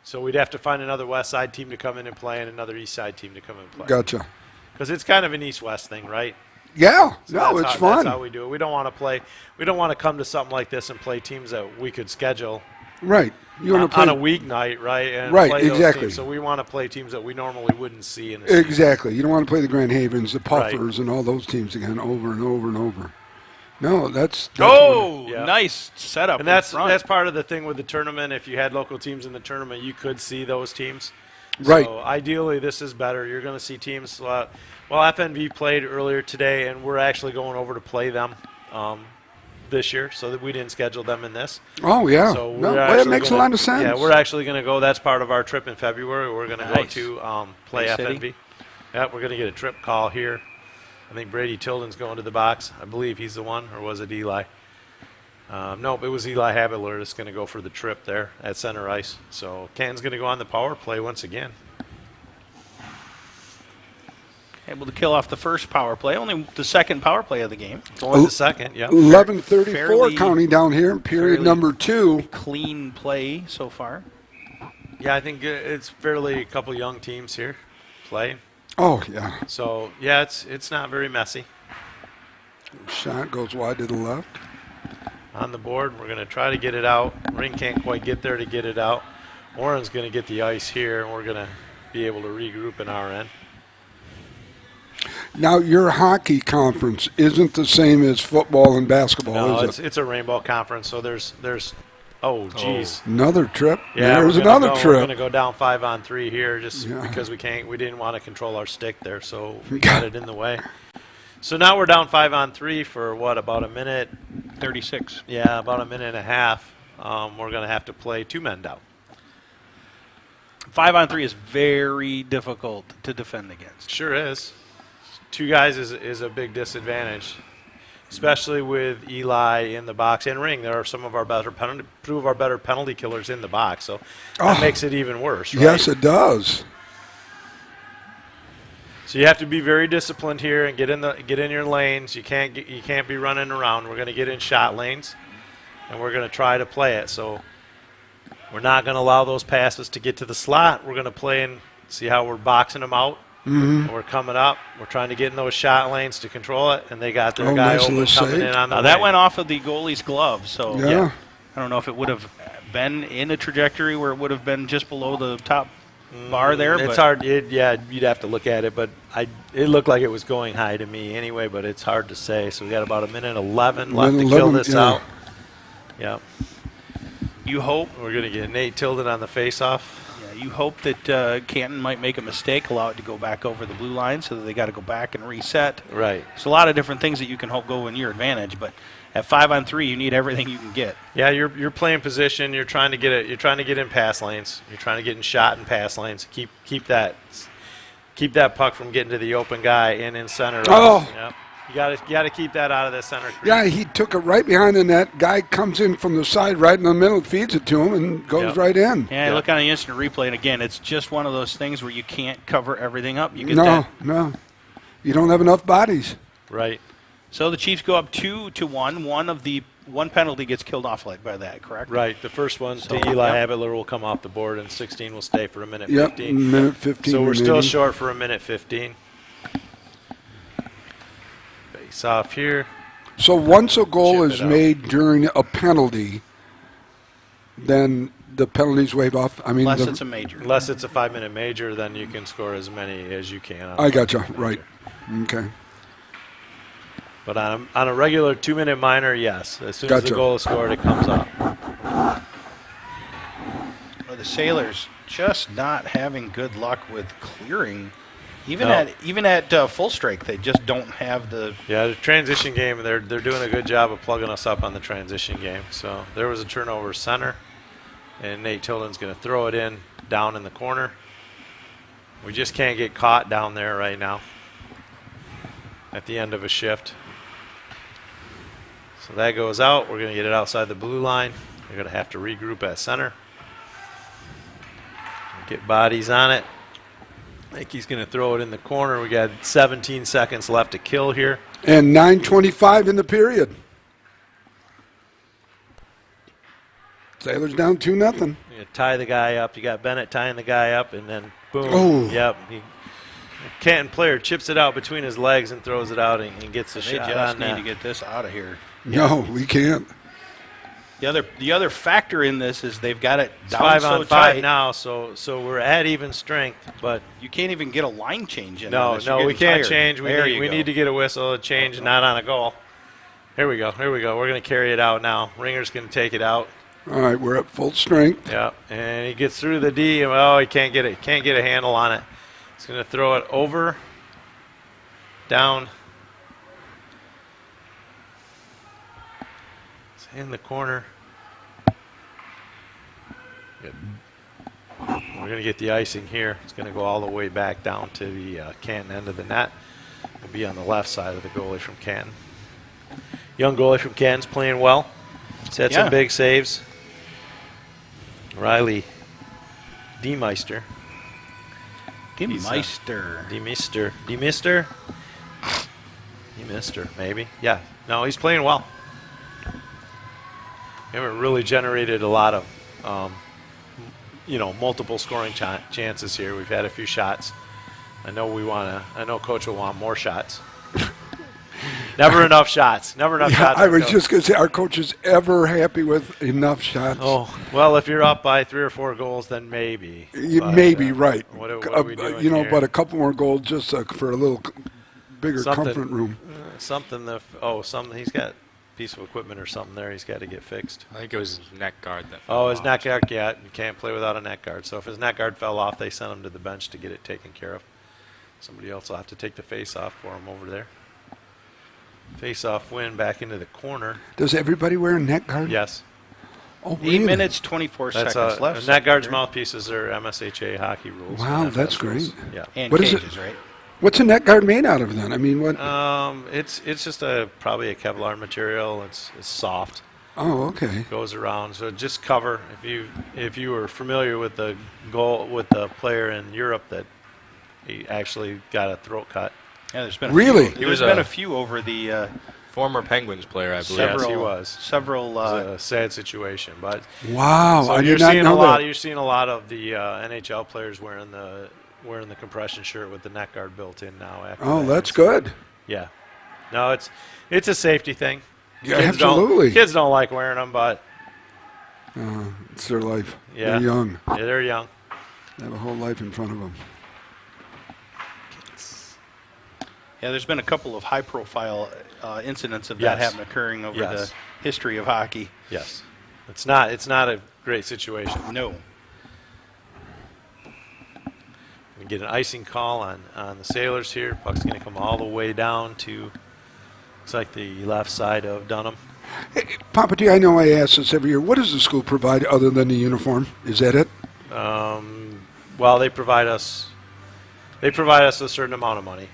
So we'd have to find another West Side team to come in and play and another East Side team to come in and play. Gotcha. Because it's kind of an East-West thing, right? Yeah. So No, it's fun. That's how we do it. We don't want to play. We don't want to come to something like this and play teams that we could schedule. Right. You want to play on a weeknight, right? And right. play those Exactly. teams. So we want to play teams that we normally wouldn't see in the Exactly. You don't want to play the Grand Havens, the Right. Puffers, and all those teams again over and over and over. No, that's nice setup. And that's part of the thing with the tournament. If you had local teams in the tournament, you could see those teams. Right. So ideally, this is better. You're going to see teams. Well, FNV played earlier today, and we're actually going over to play them this year, so that we didn't schedule them in this. Oh yeah. So no, well, it makes a lot of sense. Yeah, we're actually going to go. That's part of our trip in February. We're going to go to play Nice FNV. city. Yeah, we're going to get a trip call here. I think Brady Tilden's going to the box. I believe he's the one, or was it Eli? Nope, it was Eli Habitler that's going to go for the trip there at center ice. So Canton's going to go on the power play once again. Able to kill off the first power play, only the second power play of the game. Going to second, yeah. 11:34 Fairly- counting down here. Period fairly number 2. Clean play so far. Yeah, I think it's fairly a couple young teams here playing. Oh yeah. So yeah, it's not very messy. Shot goes wide to the left. On the board, we're going to try to get it out. Ring can't quite get there to get it out. Warren's going to get the ice here, and we're going to be able to regroup in our end. Now your hockey conference isn't the same as football and basketball, No, is it? it's a rainbow conference, so there's oh geez. Another trip. Yeah, There's we're gonna another go, trip. We're going to go down 5-on-3 here just Yeah. because we didn't want to control our stick there, so we got it in the way. So now we're down 5-on-3 for what, about a minute? 36. Yeah, about a minute and a half. We're going to have to play 2 men down. 5-on-3 is very difficult to defend against. Sure is. 2 guys is a big disadvantage, especially with Eli in the box and Ring. There are some of our better penalty killers in the box, so that makes it even worse. Right? Yes, it does. So you have to be very disciplined here and get in your lanes. You can't be running around. We're going to get in shot lanes, and we're going to try to play it. So we're not going to allow those passes to get to the slot. We're going to play and see how we're boxing them out. Mm-hmm. We're coming up. We're trying to get in those shot lanes to control it, and they got their Oh, guy nice open little coming save. in on the That wing. went off of the goalie's glove, so Yeah. I don't know if it would have been in a trajectory where it would have been just below the top bar there. It's but hard. Yeah, you'd have to look at it, but it looked like it was going high to me anyway. But it's hard to say. So we got about a minute 11 left to kill 11, this yeah. out. Yeah. You hope. We're going to get Nate Tilden on the face-off. Yeah, you hope that Canton might make a mistake, allow it to go back over the blue line, so that they got to go back and reset. Right. There's a lot of different things that you can hope go in your advantage, but at 5-on-3, you need everything you can get. Yeah, you're playing position. You're trying to get it. You're trying to get in pass lanes. You're trying to get in shot and pass lanes. Keep that puck from getting to the open guy in center. Oh. Yep. You got to keep that out of the center. crease. Yeah, he took it right behind the net. Guy comes in from the side right in the middle, feeds it to him, and goes Yep. right in. Yeah, look on the instant replay, and again, it's just one of those things where you can't cover everything up. You get No, that. no. You don't have enough bodies. Right. So the Chiefs go up 2-1. One penalty gets killed off like by that, correct? Right. The first one So, to Eli yep. Habitler will come off the board, and 16 will stay for a minute Yep, 15. minute 15 So we're still remaining. short for a minute 15. Face off here. So once a goal Chip is it out. made during a penalty, then the penalty's waived off. I mean, Unless it's a major. Unless it's a 5-minute major, then you can score as many as you can. on a I gotcha. 5-minute Right. major. Okay. But on a regular 2-minute minor, yes. As soon as the Gotcha. goal is scored, it comes up. Well, the Sailors just not having good luck with clearing. Even No. at full strike, they just don't have the. Yeah, the transition game, they're doing a good job of plugging us up on the transition game. So there was a turnover center. And Nate Tilden's going to throw it in down in the corner. We just can't get caught down there right now at the end of a shift. So that goes out. We're going to get it outside the blue line. We're going to have to regroup at center. Get bodies on it. I think he's going to throw it in the corner. We got 17 seconds left to kill here. And 9:25 in the period. Sailors down 2-0. You tie the guy up. You got Bennett tying the guy up, and then boom. Oh. Yep. Canton player chips it out between his legs and throws it out and gets the shot They just on need that. to get this out of here. No, we can't. The other factor in this is they've got it It's down 5 so on 5 tight. now, so we're at even strength, but You can't even get a line change in. no, on this. You're we getting can't tired. change. There We you go. need to get a whistle, a change, not on a goal. Here we go. We're going to carry it out now. Ringer's going to take it out. All right, we're at full strength. Yeah, and he gets through the D. And, oh, he can't get it. Can't get a handle on it. He's going to throw it over, down. It's in the corner. Good. We're going to get the icing here. It's going to go all the way back down to the Canton end of the net. It'll be on the left side of the goalie from Canton. Young goalie from Canton's playing well. He's had some big saves. Riley DeMeister. DeMeister, maybe. Yeah. No, he's playing well. We haven't really generated a lot of, multiple scoring chances here. We've had a few shots. I know Coach will want more shots. Never enough shots. Shots. I was just going to say, our coach is ever happy with enough shots. Oh, well, if you're up by 3 or 4 goals, then maybe. Maybe, right. What are we doing here? But a couple more goals just for a little bigger comfort room. He's got a piece of equipment or something there he's got to get fixed. I think it was his neck guard that fell Oh, his off. neck guard, yeah. You can't play without a neck guard. So if his neck guard fell off, they sent him to the bench to get it taken care of. Somebody else will have to take the face off for him over there. Face-off win back into the corner. Does everybody wear a neck guard? Yes. Oh, 8 really? minutes, 24 seconds left. Neck guard's mouthpieces are MSHA hockey rules. Wow, and that's FS rules. great. Yeah. And What is cages, it? right? What's a neck guard made out of then? I mean, what? It's just probably a Kevlar material. It's soft. Oh, okay. Goes around, so just cover. If you were familiar with the player in Europe that he actually got a throat cut. Yeah, there's been Really? There's been a few over the former Penguins player, I believe. Yes, he was. Several. It was a sad situation, but Wow, so I you're did not seeing know that. You're seeing a lot of the NHL players wearing the compression shirt with the neck guard built in now. After Oh, that that's incident. good. Yeah, no, it's a safety thing. Yeah, absolutely. Kids don't like wearing them, but It's their life. yeah, They're young. Yeah, they're young. They have a whole life in front of them. Yeah, there's been a couple of high-profile incidents of that occurring over the history of hockey. Yes, it's not a great situation. No. We get an icing call on the Sailors here. Puck's going to come all the way down to, looks like the left side of Dunham. Hey, Papa D, I know I ask this every year. What does the school provide other than the uniform? Is that it? Well, they provide us a certain amount of money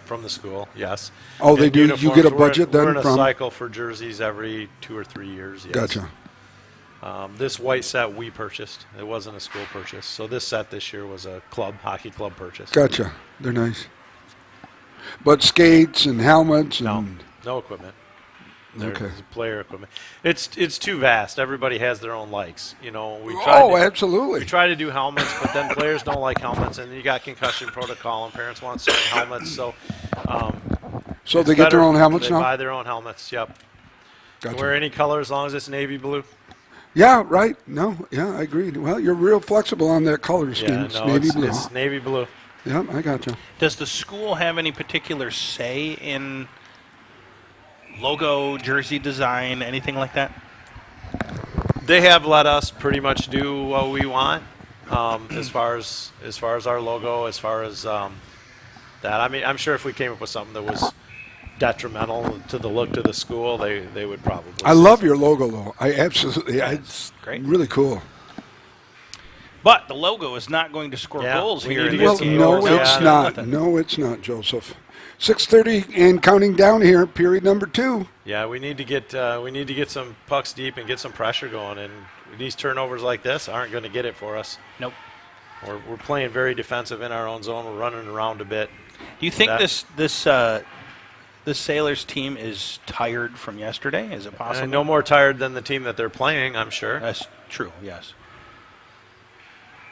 from the school. Yes. Oh, they And do? You uniforms, get a budget we're then in a from? cycle for jerseys every 2 or 3 years. Yes. Gotcha. This white set we purchased. It wasn't a school purchase. So this set this year was a hockey club purchase. Gotcha. They're nice. But skates and helmets and No equipment. Okay. There's player equipment. It's too vast. Everybody has their own likes. We absolutely. We try to do helmets, but then players don't like helmets, and you got concussion protocol, and parents want certain helmets. So, So they get their own helmets they now? buy their own helmets. Yep. Gotcha. Wear any color as long as it's navy blue. Yeah, right. No, yeah, I agree. Well, you're real flexible on that color scheme. Yeah, It's no, navy blue. It's navy blue. Yeah, I gotcha. Does the school have any particular say in logo, jersey design, anything like that? They have let us pretty much do what we want as far as our logo, as far as that. I mean, I'm sure if we came up with something that was detrimental to the look of the school, they would probably. I love your logo, though. I absolutely. It's great. Really cool. But the logo is not going to score goals we here need in to this get game. some No, goals. it's Yeah. not. No, it's not, Joseph. 6:30 and counting down here. Period number 2. Yeah, we need to get some pucks deep and get some pressure going. And these turnovers like this aren't going to get it for us. Nope. We're playing very defensive in our own zone. We're running around a bit. Do you think this Sailors team is tired from yesterday? Is it possible? No more tired than the team that they're playing, I'm sure. That's true. Yes.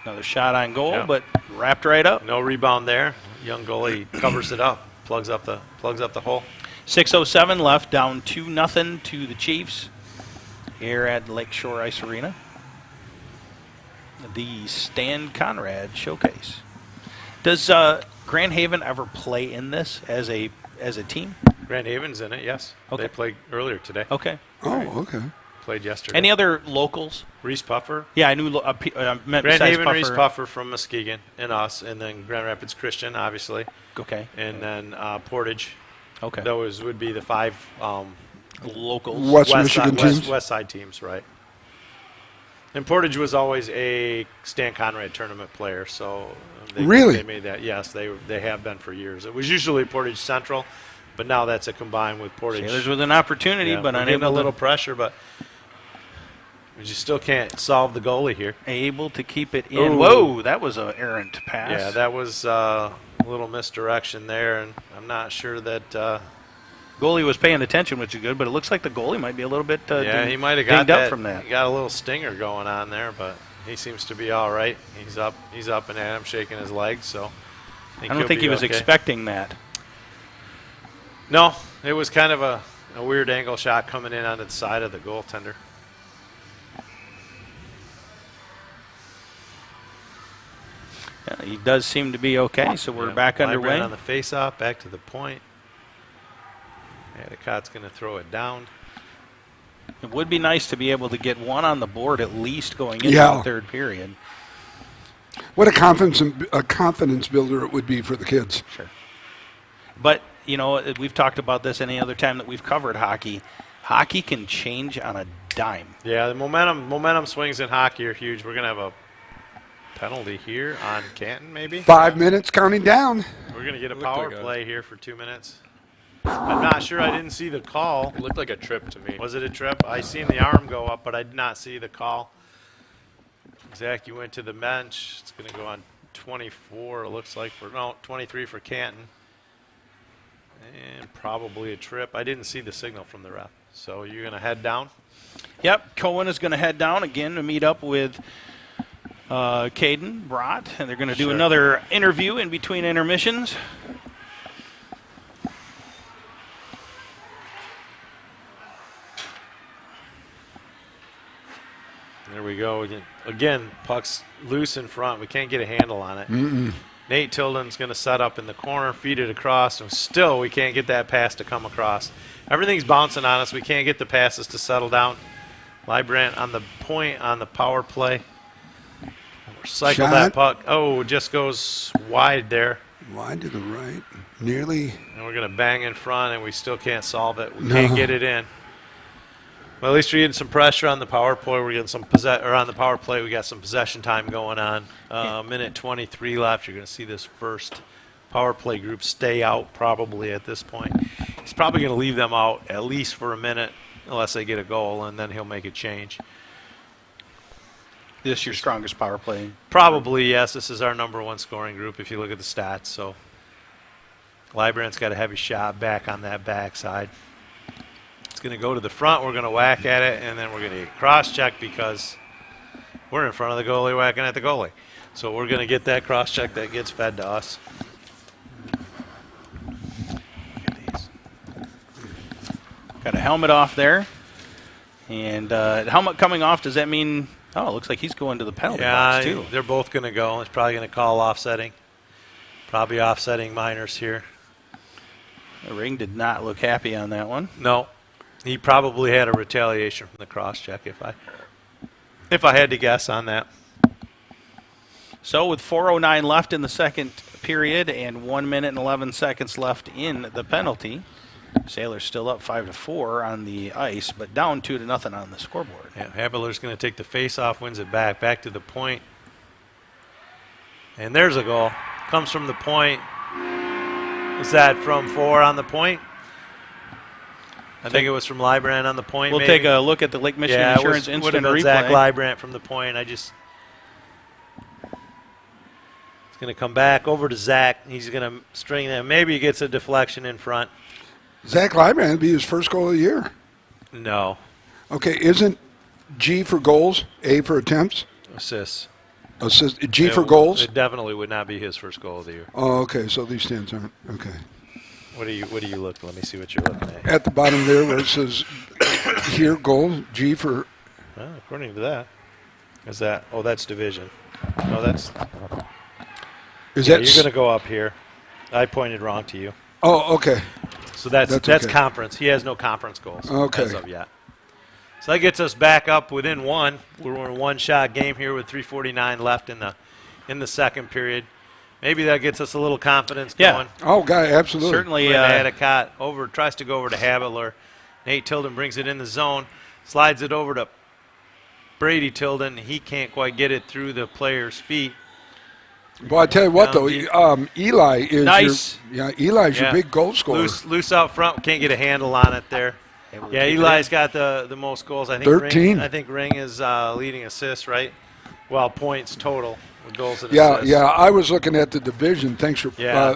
Another shot on goal, Yeah. but wrapped right up. No rebound there. Young goalie covers it up, plugs up the hole. 6:07 left, down 2-0 to the Chiefs here at Lakeshore Ice Arena. The Stan Conrad Showcase. Does Grand Haven ever play in this as a team? Grand Haven's in it, yes. Okay. They played earlier today. Okay. Oh, okay. Played yesterday. Any other locals? Reese Puffer. Yeah, I knew. Meant Grand Haven, Puffer. Reese Puffer from Muskegon, and us, and then Grand Rapids Christian, obviously. Okay. And then Portage. Okay. Those would be the 5 locals. West Michigan teams. West Side teams, right. And Portage was always a Stan Conrad tournament player, so Really? they made that. Yes, they have been for years. It was usually Portage Central, but now that's a combined with Portage. Sailors with an opportunity, Yeah, but we're getting unable a little to, pressure, but you still can't solve the goalie here. able to keep it in. Ooh. Whoa, that was an errant pass. Yeah, that was a little misdirection there, and I'm not sure that. Goalie was paying attention, which is good, but it looks like the goalie might be a little bit He might have got dinged that. up from that. He got a little stinger going on there, but he seems to be all right. He's up and at him, shaking his legs. So I don't think he was expecting that. No, it was kind of a weird angle shot coming in onto the side of the goaltender. Yeah, he does seem to be okay, so we're back underway. On the face-off, back to the point. Edicott's going to throw it down. It would be nice to be able to get one on the board at least going into Yeah. the third period. What a confidence builder it would be for the kids. Sure. But, you know, we've talked about this any other time that we've covered hockey. Hockey can change on a dime. Yeah, the momentum swings in hockey are huge. We're going to have a penalty here on Canton, maybe? 5 minutes counting down. We're going to get a Looked power like a- play here for 2 minutes. I'm not sure. I didn't see the call. It looked like a trip to me. Was it a trip? I seen the arm go up, but I did not see the call. Zach, you went to the bench. It's going to go on 24, it looks like. 23 for Canton. And probably a trip. I didn't see the signal from the ref. So you're going to head down? Yep, Cohen is going to head down again to meet up with Caden Brott, and they're going to do Sure. another interview in between intermissions. There we go. Again, puck's loose in front. We can't get a handle on it. Nate Tilden's going to set up in the corner, feed it across, and still we can't get that pass to come across. Everything's bouncing on us. We can't get the passes to settle down. Librant on the point on the power play. Cycle Shot. that puck. Oh, just goes wide there. Wide to the right. Nearly. And we're going to bang in front, and we still can't solve it. We No. can't get it in. Well, at least we're getting some pressure on the power play. We're getting some on the power play. We got some possession time going on. Minute 23 left. You're going to see this first power play group stay out probably at this point. He's probably going to leave them out at least for a minute unless they get a goal, and then he'll make a change. This is your strongest power play. Probably, yes. This is our #1 scoring group if you look at the stats. So Librant's got a heavy shot back on that backside. It's going to go to the front. We're going to whack at it, and then we're going to get cross-check because we're in front of the goalie whacking at the goalie. So we're going to get that cross-check that gets fed to us. Got a helmet off there. And helmet coming off, does that mean, oh, it looks like he's going to the penalty box too. They're both going to go. It's probably going to call offsetting. Probably offsetting minors here. The ring did not look happy on that one. No. He probably had a retaliation from the cross-check if I had to guess on that. So with 4:09 left in the second period and 1 minute and 11 seconds left in the penalty, Sailors still up 5-4 on the ice, but down 2-0 on the scoreboard. Yeah, Habeler's going to take the face-off, wins it back to the point. And there's a goal. Comes from the point. Is that from 4 on the point? I think it was from Librand on the point. We'll maybe. take a look at the Lake Michigan Insurance would have instant been replay. Zach Librand from the point. It's going to come back over to Zach. He's going to string them. Maybe he gets a deflection in front. Zach Librand would be his first goal of the year. No. Okay, isn't G for goals, A for attempts? Assists. G for goals? It definitely would not be his first goal of the year. Oh, okay, so these stands aren't. Okay. What do you look? Let me see what you're looking at. At the bottom there where it says here, goal, G for... Well, according to that. Is that... Oh, that's division. No, that's... You're going to go up here. I pointed wrong to you. Oh, okay. So that's okay. conference. He has no conference goals as of yet. So that gets us back up within 1. We're in a one-shot game here with 3:49 left in the second period. Maybe that gets us a little confidence going. Oh, God, absolutely. Certainly. Hadicott tries to go over to Habitler. Nate Tilden brings it in the zone, slides it over to Brady Tilden. He can't quite get it through the player's feet. Well, I tell you what, though, Eli is nice. Eli's your big goal scorer. Loose out front, can't get a handle on it there. Yeah, Eli's got the most goals. I think 13. I think Ring is leading assists, right? Well, points total with goals and Yeah, assists. yeah. I was looking at the division. Thanks for. Yeah,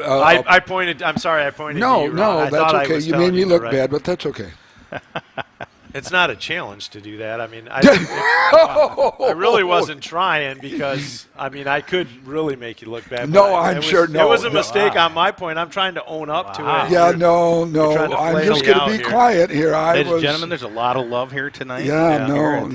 I pointed. I'm sorry, I pointed. No, to you no, wrong. that's okay. You made me look bad, but that's okay. It's not a challenge to do that. I mean, I really wasn't trying because, I mean, I could really make you look bad. No, I'm sure. No, it was a mistake on my point. I'm trying to own up to it. Yeah, no. I'm just going to be quiet here. Ladies and gentlemen, there's a lot of love here tonight. Yeah, no.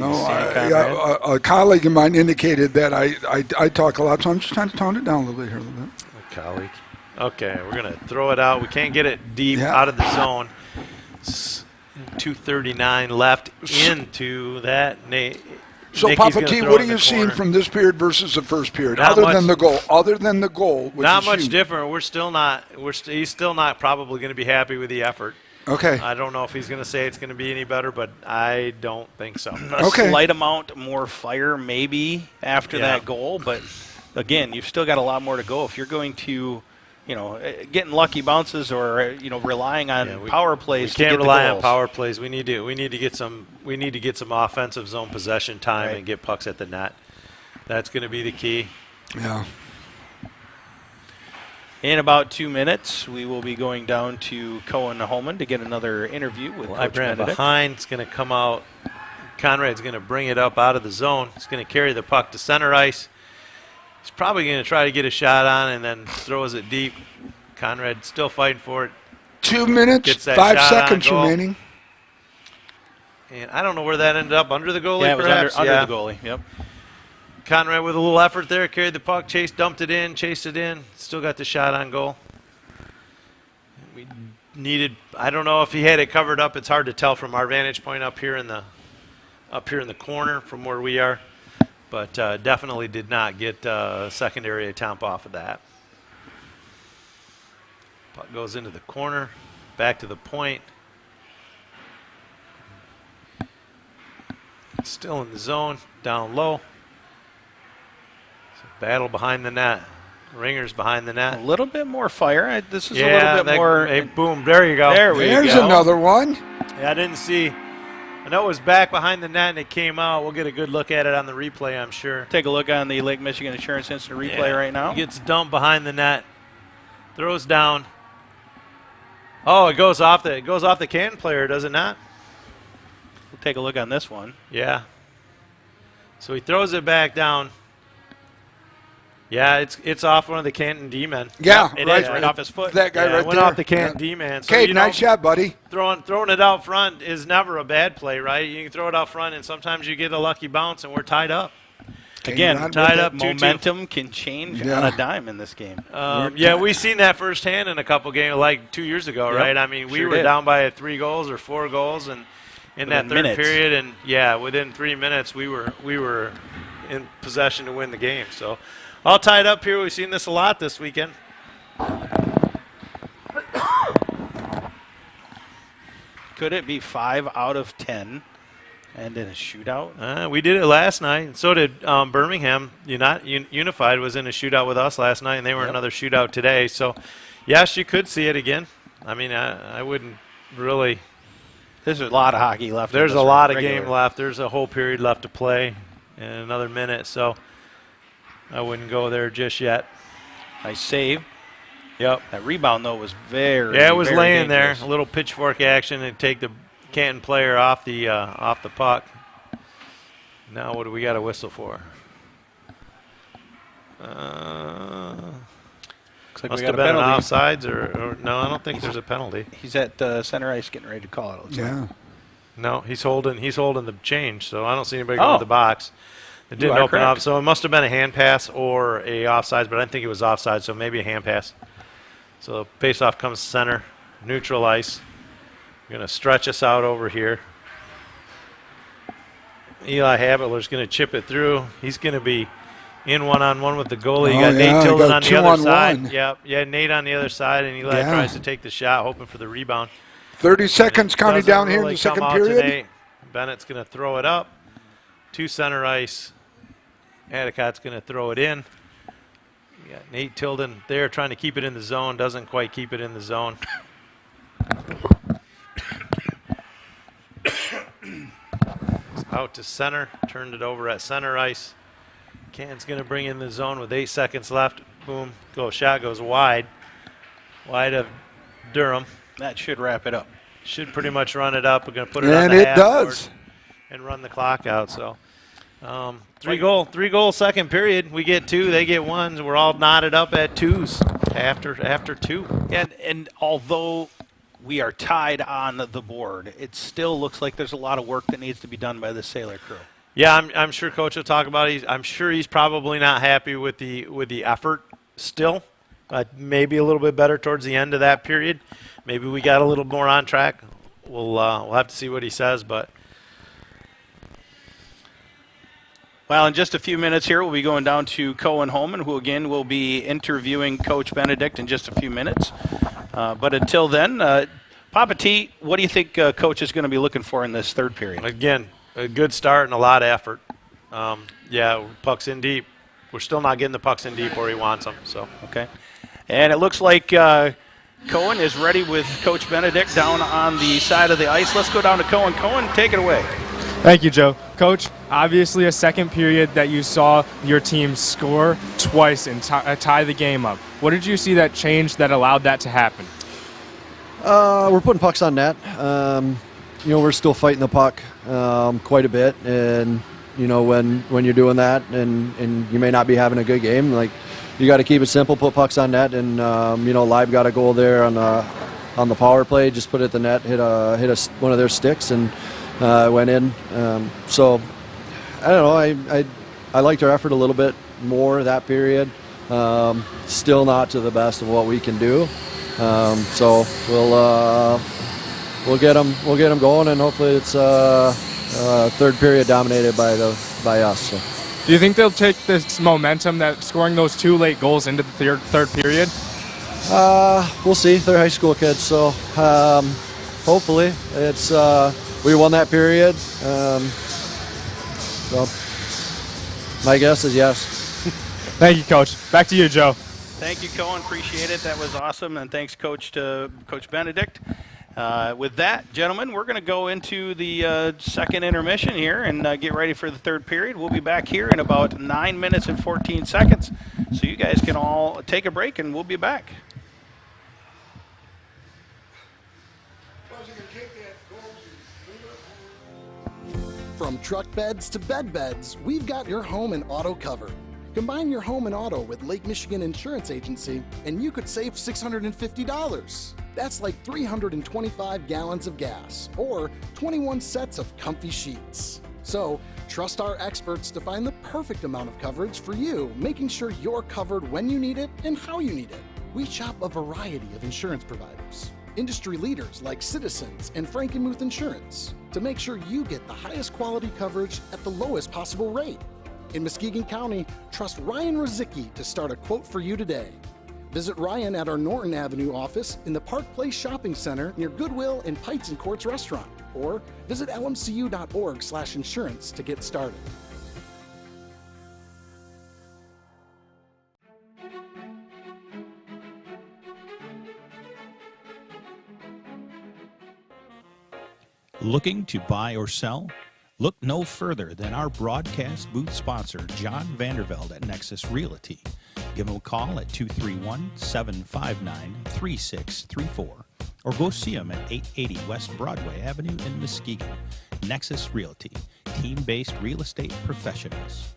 A colleague of mine indicated that I talk a lot, so I'm just trying to tone it down a little bit here. A colleague. Okay, we're going to throw it out. We can't get it deep out of the zone. 2:39 left into that. So, Papa T, what are you seeing from this period versus the first period? Other than the goal, which not is much huge. different. He's still not probably going to be happy with the effort. Okay. I don't know if he's going to say it's going to be any better, but I don't think so. A slight amount more fire maybe after that goal, but again, you've still got a lot more to go. If you're going to, getting lucky bounces or relying on power plays. We can't rely on power plays. We need to get some offensive zone possession time and get pucks at the net. That's going to be the key. Yeah. In about 2 minutes, we will be going down to Cohen-Holman to get another interview with Coach Benedict. Behind, it's going to come out. Conrad's going to bring it up out of the zone. He's going to carry the puck to center ice. He's probably going to try to get a shot on and then throws it deep. Conrad still fighting for it. 2 minutes, 5 seconds remaining. And I don't know where that ended up. Under the goalie, yeah, it was perhaps? under the goalie, yep. Conrad with a little effort there, carried the puck, dumped it in, chased it in. Still got the shot on goal. We needed, I don't know if he had it covered up. It's hard to tell from our vantage point up here in the corner from where we are. But definitely did not get secondary attempt off of that. Puck goes into the corner, back to the point. Still in the zone, down low. Battle behind the net. Ringers behind the net. A little bit more fire. This is a little bit more. Hey, boom, there you go. There's another one. Yeah, I didn't see. I know it was back behind the net and it came out. We'll get a good look at it on the replay, I'm sure. Take a look on the Lake Michigan Insurance Instant Replay right now. He gets dumped behind the net. Throws down. Oh, it goes off the Canton player, does it not? We'll take a look on this one. Yeah. So he throws it back down. Yeah, it's off one of the Canton D-men. Yeah, it is right off his foot. That guy right went there. Off the Canton D-man. So, Cade, nice shot, buddy. Throwing it out front is never a bad play, right? You can throw it out front, and sometimes you get a lucky bounce, and we're tied up. Again, tied up. Momentum can change on a dime in this game. Yeah, we've seen that firsthand in a couple games, like 2 years ago, right? I mean, we were down by 3 goals or 4 goals, and in that third period, and within 3 minutes, we were in possession to win the game. So. All tied up here. We've seen this a lot this weekend. Could it be 5 out of 10 And in a shootout? We did it last night, and so did Birmingham. Unified was in a shootout with us last night, and they were in another shootout today. So, yes, you could see it again. I mean, I wouldn't really. There's a lot of hockey left. There's a lot of game left. There's a whole period left to play and another minute, so I wouldn't go there just yet. Nice save. Yep. That rebound, though, was very, it was very laying dangerous. there. A little pitchfork action and take the Canton player off the puck. Now what do we got to whistle for? Looks like Must we have got a been an penalty. offsides, or no, I don't think there's a penalty. He's at center ice getting ready to call it. Yeah. No, he's holding the change, so I don't see anybody going to the box. It You didn't are open correct. up, so it must have been a hand pass or a offsides, but I didn't think it was offside, so maybe a hand pass. So face-off comes center, neutral ice. We're going to stretch us out over here. Eli Havitler's going to chip it through. He's going to be in one-on-one with the goalie. You got Nate Tilden on the other side. Yep, yeah, Nate on the other side, and Eli tries to take the shot, hoping for the rebound. 30 seconds counting down here in the second period. Today. Bennett's going to throw it up to center ice. Adicott's going to throw it in. You got Nate Tilden there trying to keep it in the zone. Doesn't quite keep it in the zone. It's out to center. Turned it over at center ice. Canton's going to bring in the zone with 8 seconds left. Boom. Shot goes wide. Wide of Durham. That should wrap it up. Should pretty much run it up. We're going to put it on And the it half does. board and run the clock out. So, three goal second period. We get 2, they get 1. We're all knotted up at 2s after 2. And although we are tied on the board, it still looks like there's a lot of work that needs to be done by the Sailor crew. Yeah, I'm sure Coach will talk about it. I'm sure he's probably not happy with the effort still. Maybe a little bit better towards the end of that period. Maybe we got a little more on track. We'll have to see what he says, but. Well, in just a few minutes here, we'll be going down to Cohen Holman, who again will be interviewing Coach Benedict in just a few minutes. But until then, Papa T, what do you think Coach is going to be looking for in this third period? Again, a good start and a lot of effort. Pucks in deep. We're still not getting the pucks in deep where he wants them. So okay, and it looks like Cohen is ready with Coach Benedict down on the side of the ice. Let's go down to Cohen. Cohen, take it away. Thank you, Joe. Coach, obviously a second period that you saw your team score twice and tie the game up. What did you see that changed that allowed that to happen? We're putting pucks on net. We're still fighting the puck quite a bit, and when you're doing that, and you may not be having a good game, like you got to keep it simple, put pucks on net, and Live got a goal there on the power play, just put it at the net, hit one of their sticks, and went in. So I don't know. I liked our effort a little bit more that period. Still not to the best of what we can do. So we'll get them going, and hopefully it's third period dominated by us. So. Do you think they'll take this momentum that scoring those 2 late goals into the third period? We'll see. They're high school kids, so hopefully it's we won that period. So my guess is yes. Thank you, Coach. Back to you, Joe. Thank you, Cohen. Appreciate it. That was awesome. And thanks, Coach Benedict. With that, gentlemen, we're going to go into the second intermission here and get ready for the third period. We'll be back here in about 9 minutes and 14 seconds. So you guys can all take a break, and we'll be back. From truck beds to bed beds, we've got your home and auto covered. Combine your home and auto with Lake Michigan Insurance Agency, and you could save $650. That's like 325 gallons of gas, or 21 sets of comfy sheets. So, trust our experts to find the perfect amount of coverage for you, making sure you're covered when you need it and how you need it. We shop a variety of insurance providers, industry leaders like Citizens and Frankenmuth Insurance, to make sure you get the highest quality coverage at the lowest possible rate. In Muskegon County, trust Ryan Rozicki to start a quote for you today. Visit Ryan at our Norton Avenue office in the Park Place Shopping Center near Goodwill and Pites and Courts Restaurant. or visit lmcu.org/insurance to get started. Looking to buy or sell? Look no further than our broadcast booth sponsor, John Vandervelde at Nexus Realty. Give him a call at 231-759-3634 or go see him at 880 West Broadway Avenue in Muskegon. Nexus Realty, team-based real estate professionals.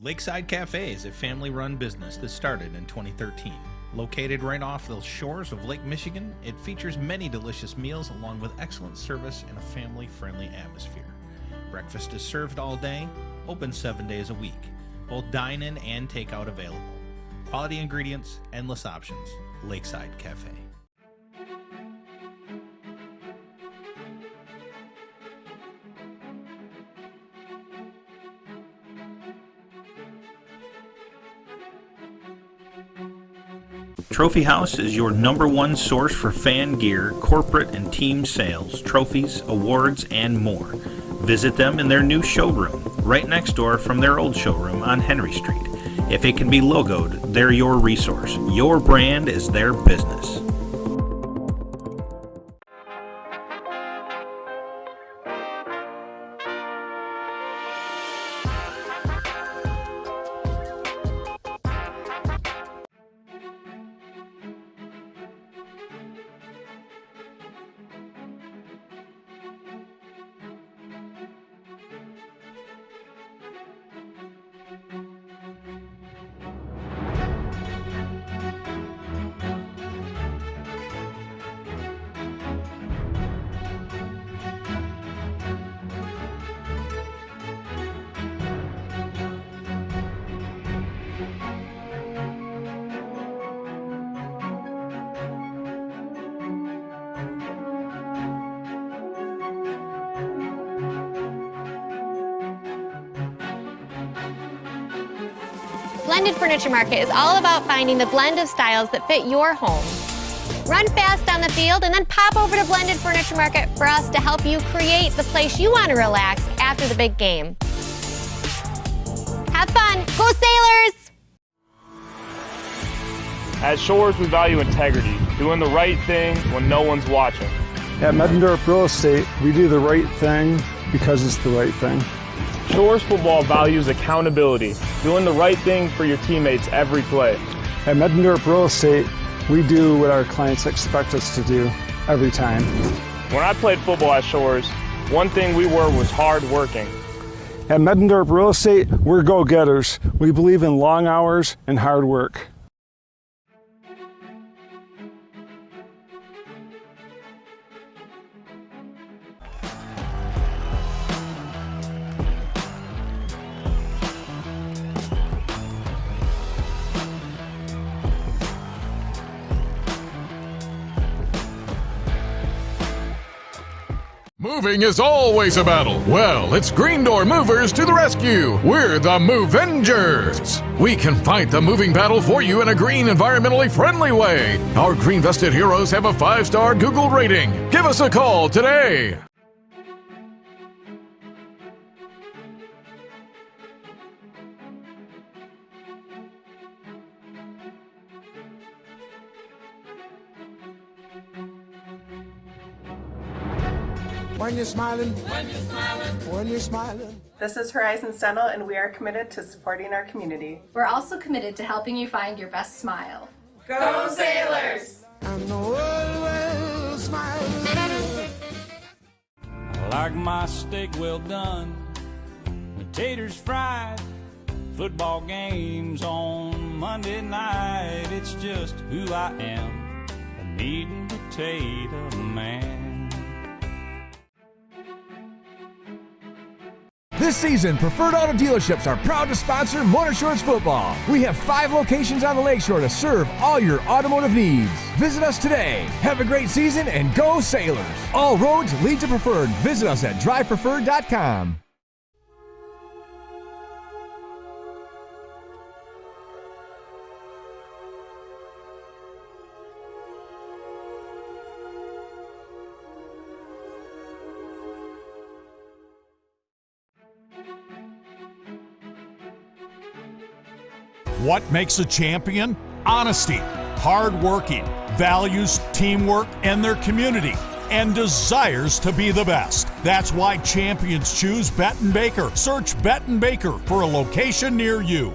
Lakeside Cafe is a family-run business that started in 2013. Located right off the shores of Lake Michigan, it features many delicious meals along with excellent service and a family-friendly atmosphere. Breakfast is served all day, open 7 days a week. Both dine-in and takeout available. Quality ingredients, endless options. Lakeside Cafe. Trophy House is your #1 source for fan gear, corporate and team sales, trophies, awards, and more. Visit them in their new showroom, right next door from their old showroom on Henry Street. If it can be logoed, they're your resource. Your brand is their business. Blended Furniture Market is all about finding the blend of styles that fit your home. Run fast on the field and then pop over to Blended Furniture Market for us to help you create the place you want to relax after the big game. Have fun. Go Sailors! At Shores, we value integrity, doing the right thing when no one's watching. At Mettendorf Real Estate, we do the right thing because it's the right thing. Shores football values accountability, doing the right thing for your teammates every play. At Mettendorf Real Estate, we do what our clients expect us to do every time. When I played football at Shores, one thing we were was hard working. At Mettendorf Real Estate, we're go-getters. We believe in long hours and hard work. Moving is always a battle. Well, it's Green Door Movers to the rescue. We're the Movengers. We can fight the moving battle for you in a green, environmentally friendly way. Our green vested heroes have a 5-star Google rating. Give us a call today. When you're smiling, when you're smiling, when you're smiling. This is Horizons Dental, and we are committed to supporting our community. We're also committed to helping you find your best smile. Go Sailors! And the world will smile. I like my steak well done, potatoes fried, football games on Monday night. It's just who I am, a meat and potato man. This season, Preferred Auto Dealerships are proud to sponsor Motorshorts football. We have 5 locations on the lakeshore to serve all your automotive needs. Visit us today. Have a great season and go Sailors. All roads lead to Preferred. Visit us at drivepreferred.com. What makes a champion? Honesty, hard working, values teamwork and their community, and desires to be the best. That's why champions choose Benton Baker. Search Benton Baker for a location near you.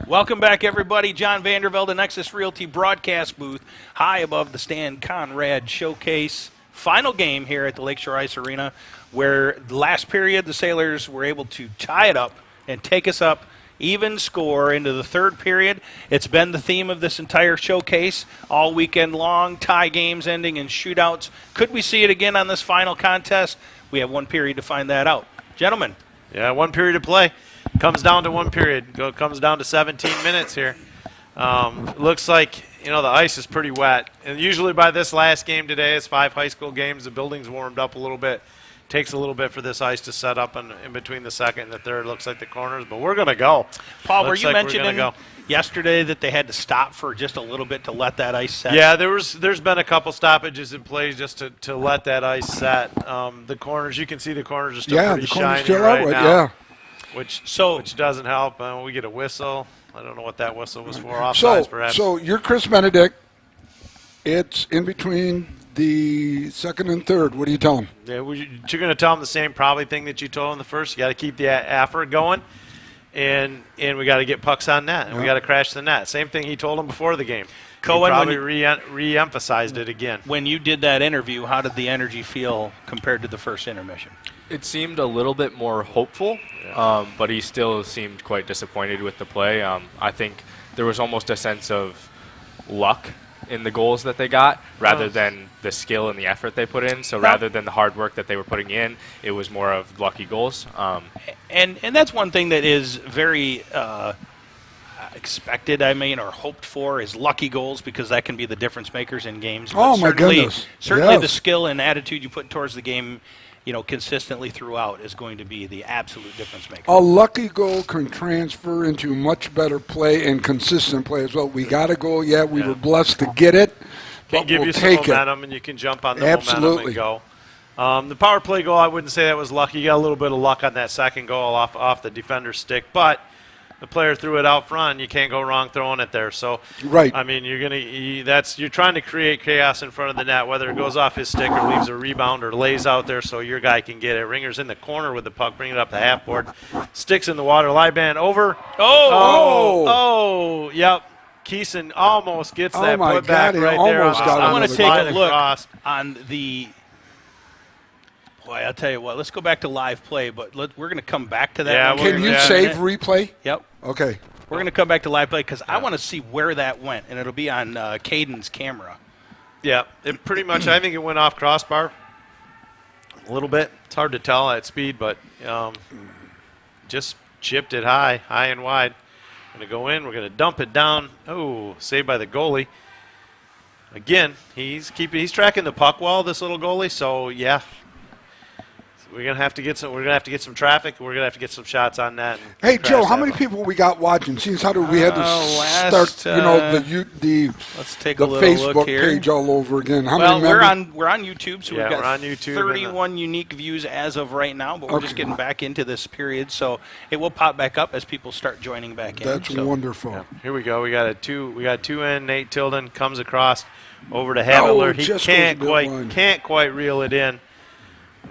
Welcome back, everybody. John Vandervelde, Nexus Realty broadcast booth, high above the stand. Konrad Showcase. Final game here at the Lakeshore Ice Arena, where the last period the Sailors were able to tie it up and take us up even score into the third period. It's been the theme of this entire showcase all weekend long, tie games ending in shootouts. Could we see it again on this final contest? We have one period to find that out. Gentlemen. Yeah, one period to play. Comes down to one period. Comes down to 17 minutes here. Looks like, the ice is pretty wet. And usually by this last game today, it's 5 high school games. The building's warmed up a little bit. Takes a little bit for this ice to set up in between the second and the third. Looks like the corners, but we're going to go. Paul, were you mentioning yesterday that they had to stop for just a little bit to let that ice set? Yeah, there's been a couple stoppages in plays just to let that ice set. The corners, you can see the corners are still pretty shiny still right out, now. yeah. Which doesn't help. We get a whistle. I don't know what that whistle was for. Offsides, perhaps. So you're Chris Benedict. It's in between the second and third. What do you tell them? Yeah, you're going to tell them the same probably thing that you told them the first. You got to keep the effort going, and we got to get pucks on net, and we got to crash the net. Same thing he told them before the game. Cohen, he probably re-emphasized it again. When you did that interview, how did the energy feel compared to the first intermission? It seemed a little bit more hopeful, but he still seemed quite disappointed with the play. I think there was almost a sense of luck in the goals that they got rather than the skill and the effort they put in. So rather than the hard work that they were putting in, it was more of lucky goals. And that's one thing that is very expected, or hoped for, is lucky goals, because that can be the difference makers in games. Oh, my goodness. Certainly yes. The skill and attitude you put towards the game, consistently throughout is going to be the absolute difference maker. A lucky goal can transfer into much better play and consistent play as well. We got a goal, we were blessed to get it, Can but give we'll you some take momentum, and you can jump on the Absolutely. momentum and go. The power play goal, I wouldn't say that was lucky. You got a little bit of luck on that second goal off the defender's stick, but the player threw it out front. You can't go wrong throwing it there. So, right. I mean, you're trying to create chaos in front of the net, whether it goes off his stick or leaves a rebound or lays out there so your guy can get it. Ringer's in the corner with the puck, bringing it up the half board. Sticks in the water. Live over. Oh, yep. Keeson almost gets that put back right there. I want to take a look on the. Boy, I'll tell you what. Let's go back to live play, but we're going to come back to that. Yeah, can you save replay? Yep. Okay. We're going to come back to live play because I want to see where that went, and it'll be on Caden's camera. Yeah, it pretty much. I think it went off crossbar a little bit. It's hard to tell at speed, but just chipped it high and wide. Going to go in. We're going to dump it down. Oh, saved by the goalie. Again, he's tracking the puck well, this little goalie. So yeah, we're going to have to get some. We're going to have to get some traffic. We're going to have to get some shots on that. Hey Joe, how many people we got watching? Since how do we had to start? Let's take the a little Facebook look here. Page all over again. How well, many we're on YouTube, so we've got we're on YouTube 31 unique views as of right now. But we're just getting back into this period, so it will pop back up as people start joining back in. That's wonderful. Yeah. Here we go. We got two in. Nate Tilden comes across over to Havitler. He can't quite reel it in.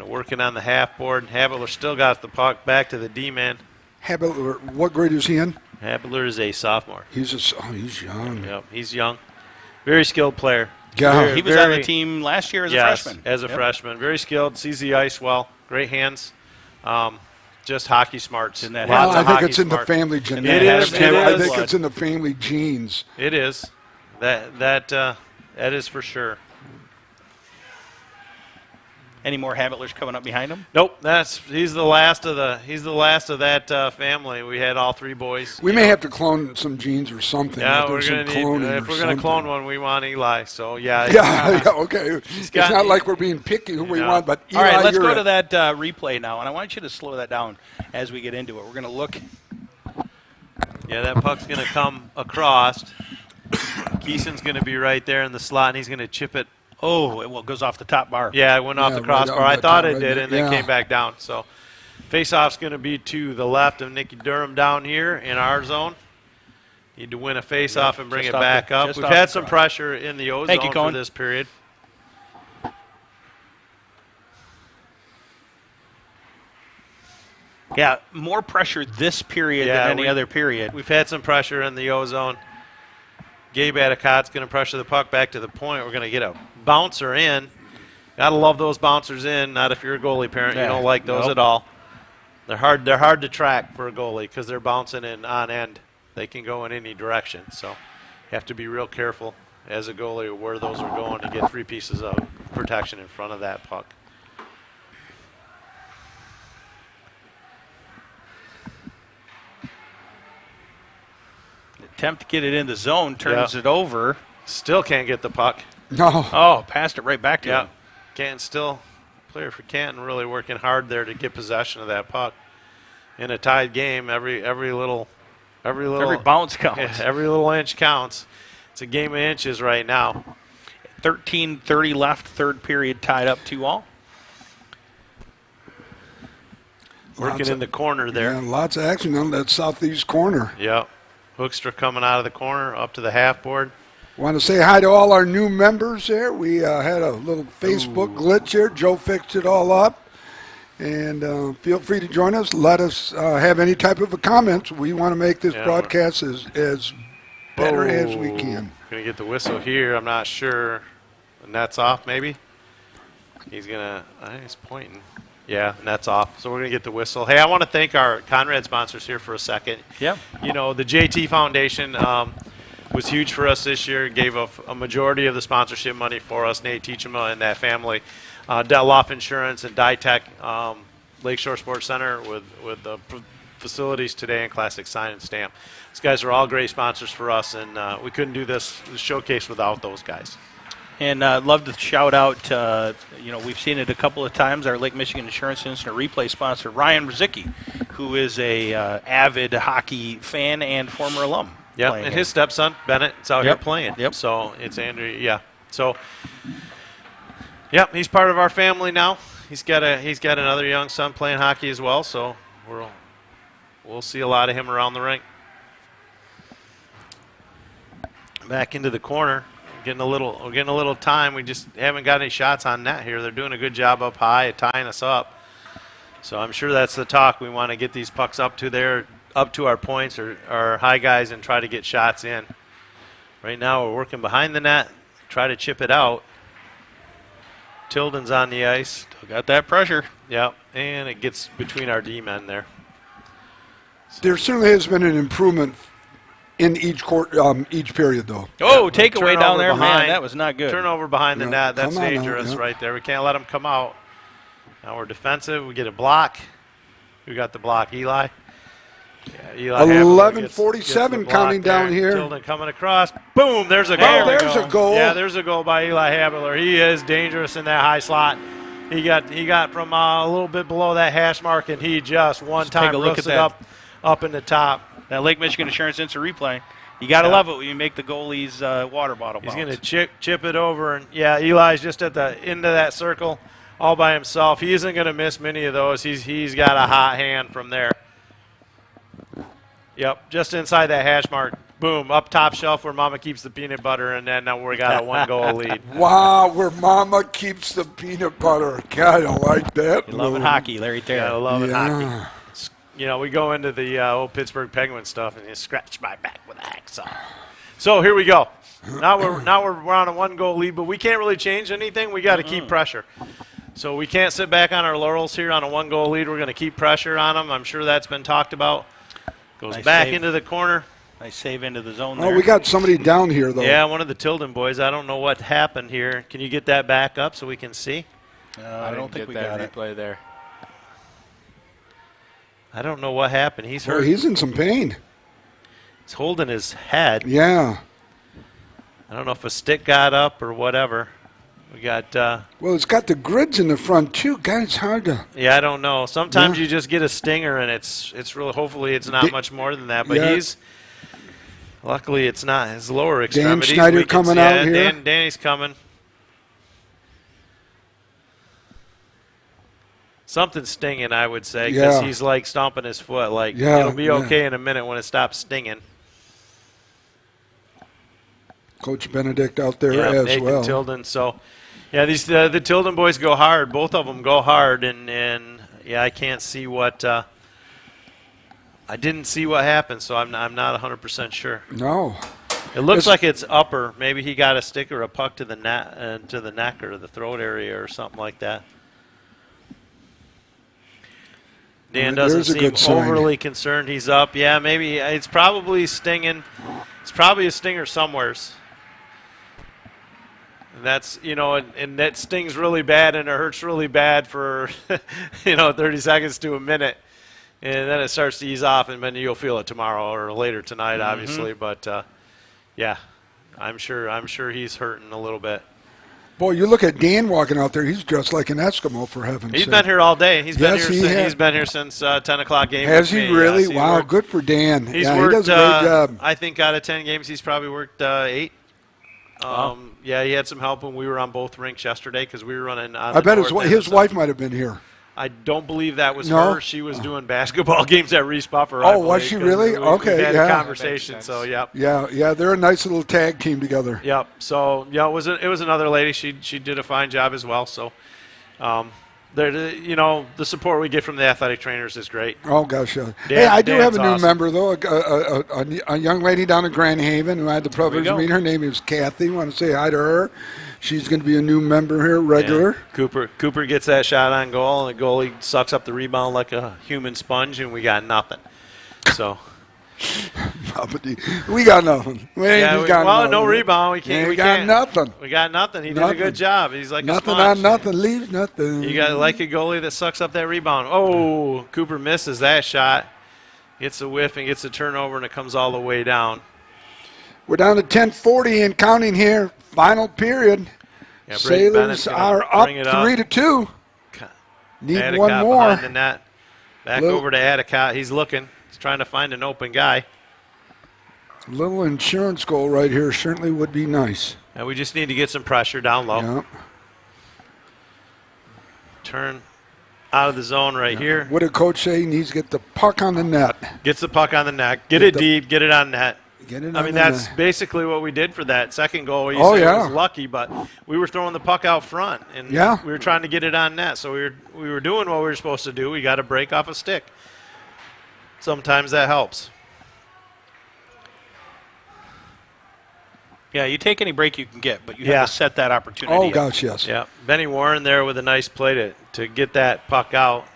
Working on the half board. Havitler still got the puck back to the D-man. Havitler, what grade is he in? Havitler is a sophomore. He's young. Yep, he's young. Very skilled player. Yeah. He was on the team last year as a freshman. As a freshman. Very skilled, sees the ice well, great hands. Just hockey smarts. I think it's in the family genetics. I think it's in the family genes. It is. That is for sure. Any more Havitlers coming up behind him? Nope. He's the last of that family. We had all three boys. We may have to clone some genes or something. Yeah, if we're going to clone one, we want Eli. So yeah. Yeah. Okay. It's not like we're being picky who we want, but Eli, all right, let's go to that replay now, and I want you to slow that down as we get into it. We're going to look. Yeah, that puck's going to come across. Keeson's going to be right there in the slot, and he's going to chip it. Oh, it goes off the top bar. Yeah, it went off the crossbar. I thought it did, and then came back down. So face-off's going to be to the left of Nicky Durham down here in our zone. Need to win a face-off and bring it back up. We've had some pressure in the O-zone for this period. Yeah, more pressure this period than any other period. We've had some pressure in the O-zone. Gabe Adicot's going to pressure the puck back to the point. We're going to get a bouncer in. Got to love those bouncers in. Not if you're a goalie parent. You don't like those at all. They're hard to track for a goalie because they're bouncing in on end. They can go in any direction. So you have to be real careful as a goalie where those are going to get three pieces of protection in front of that puck. Attempt to get it in the zone, turns it over. Still can't get the puck. No. Oh, passed it right back to him. Canton still, player for Canton really working hard there to get possession of that puck. In a tied game, every bounce counts. Yeah, every little inch counts. It's a game of inches right now. 13:30 left, third period, tied up 2-2. Working in the corner there. Yeah, lots of action on that southeast corner. Yep. Hoekstra coming out of the corner up to the half board. Want to say hi to all our new members there. We had a little Facebook glitch here. Joe fixed it all up. And feel free to join us. Let us have any type of a comments. We want to make this broadcast as better as we can. Going to get the whistle here. I'm not sure. The net's off maybe. He's going to, I think he's pointing. Yeah, net's off. So we're going to get the whistle. Hey, I want to thank our Konrad sponsors here for a second. Yeah. You know, the JT Foundation was huge for us this year. Gave a majority of the sponsorship money for us. Nate Teachema and that family. Detloff Insurance and Ditech Lakeshore Sports Center with the facilities today and Classic Sign and Stamp. These guys are all great sponsors for us, and we couldn't do this showcase without those guys. And love to shout out, we've seen it a couple of times, our Lake Michigan Insurance Instant Replay sponsor, Ryan Rizicki, who is a avid hockey fan and former alum. Yeah, and his stepson, Bennett, is out here playing. Yep. So it's Andrew, So, he's part of our family now. He's got another young son playing hockey as well, so we'll see a lot of him around the rink. Back into the corner. Getting a little time. We just haven't got any shots on net here. They're doing a good job up high at tying us up. So I'm sure that's the talk. We want to get these pucks up to our points or our high guys and try to get shots in. Right now we're working behind the net, try to chip it out. Tilden's on the ice. Still got that pressure. Yep, and it gets between our D-men there. There certainly has been an improvement in each period, though. Oh, takeaway down there, behind, man. That was not good. Turnover behind the net. That's dangerous now, right there. We can't let them come out. Now we're defensive. We get a block. Who got the block? Eli? Yeah, Eli 11:47 counting down here. Tilden coming across. Boom, there's a goal. Oh, there's a goal. Yeah, there's a goal by Eli Habeler. He is dangerous in that high slot. He got from a little bit below that hash mark, and he just one-time roofs it up in the top. That Lake Michigan Insurance Instant Replay. You got to love it when you make the goalie's water bottle bounce. He's going to chip it over, and Eli's just at the end of that circle all by himself. He isn't going to miss many of those. He's got a hot hand from there. Yep, just inside that hash mark. Boom, up top shelf where Mama keeps the peanut butter, and then now we got a one-goal lead. Wow, where Mama keeps the peanut butter. God, I like that. You loving hockey, Larry Taylor. Yeah, loving hockey. You know, we go into the old Pittsburgh Penguin stuff, and you scratch my back with a hacksaw. So here we go. Now we're on a one-goal lead, but we can't really change anything. We got to keep pressure. So we can't sit back on our laurels here on a one-goal lead. We're going to keep pressure on them. I'm sure that's been talked about. Goes Nice back save. into the corner. Nice save into the zone Oh, there. we got somebody down here, though. Yeah, one of the Tilden boys. I don't know what happened here. Can you get that back up so we can see? I don't think we that got it. replay there. I don't know what happened. He's hurt. Oh, he's in some pain. He's holding his head. Yeah. I don't know if a stick got up or whatever. We got. Well, it's got the grids in the front too. God, it's hard to. Yeah, I don't know. Sometimes you just get a stinger, and it's really. Hopefully, it's not much more than that. But he's. Luckily, it's not his lower extremities. Dan Schneider coming out here. Danny's coming. Something's stinging, I would say, because he's like stomping his foot. Like it'll be okay in a minute when it stops stinging. Coach Benedict out there Yeah, as Nathan well. Tilden. So, yeah, these the Tilden boys go hard. Both of them go hard, and yeah, I can't see what. I didn't see what happened, so I'm not 100% sure. No. It looks like it's upper. Maybe he got a stick or a puck to the neck or the throat area or something like that. Dan doesn't seem overly concerned. He's up. Yeah, maybe it's probably stinging. It's probably a stinger somewheres. And that's, and that stings really bad and it hurts really bad for, 30 seconds to a minute. And then it starts to ease off, and then you'll feel it tomorrow or later tonight, obviously. But, yeah, I'm sure he's hurting a little bit. Boy, you look at Dan walking out there. He's dressed like an Eskimo, for heaven's sake. He's been here all day. He's been He's been here since 10 o'clock game. Has he really? Yes, wow, good for Dan. He's yeah, worked, he does a great job. I think out of 10 games, he's probably worked 8. Yeah, he had some help when we were on both rinks yesterday because we were running on I bet his wife might have been here. I don't believe that was her. She was doing basketball games at Reese Buffer. Oh, was she really? Okay, we had yeah. a conversation, so yep. Yeah, they're a nice little tag team together. Yep. So yeah, it was another lady. She did a fine job as well. So, the support we get from the athletic trainers is great. Oh gosh, hey, I do have a new member though, a young lady down in Grand Haven who I had the privilege of meeting. Her name is Kathy. Want to say hi to her. She's going to be a new member here, regular. Yeah. Cooper gets that shot on goal, and the goalie sucks up the rebound like a human sponge, and we got nothing. So we got nothing. No rebound. We got nothing. We got nothing. He did a good job. He's like nothing a sponge. on nothing leaves nothing. You got like a goalie that sucks up that rebound. Oh, Cooper misses that shot. Gets a whiff and gets a turnover, and it comes all the way down. We're down to 10:40 and counting here. Final period. Yeah, Sailors are up 3-2. Need Adicott one more. Behind the net. Back over to Adicott. He's looking. He's trying to find an open guy. A little insurance goal right here certainly would be nice. And we just need to get some pressure down low. Yeah. Turn out of the zone right here. What did Coach say? He needs to get the puck on the net. Gets the puck on the net. Get it deep. Get it on net. Get it I on mean, the that's net. basically what we did for that second goal. You Oh, say yeah. it was lucky, but we were throwing the puck out front, and Yeah. we were trying to get it on net. So we were doing what we were supposed to do. We got to break off a stick. Sometimes that helps. Yeah, you take any break you can get, but you have to set that opportunity Oh, up. gosh, yes. Yeah, Benny Warren there with a nice play to get that puck out.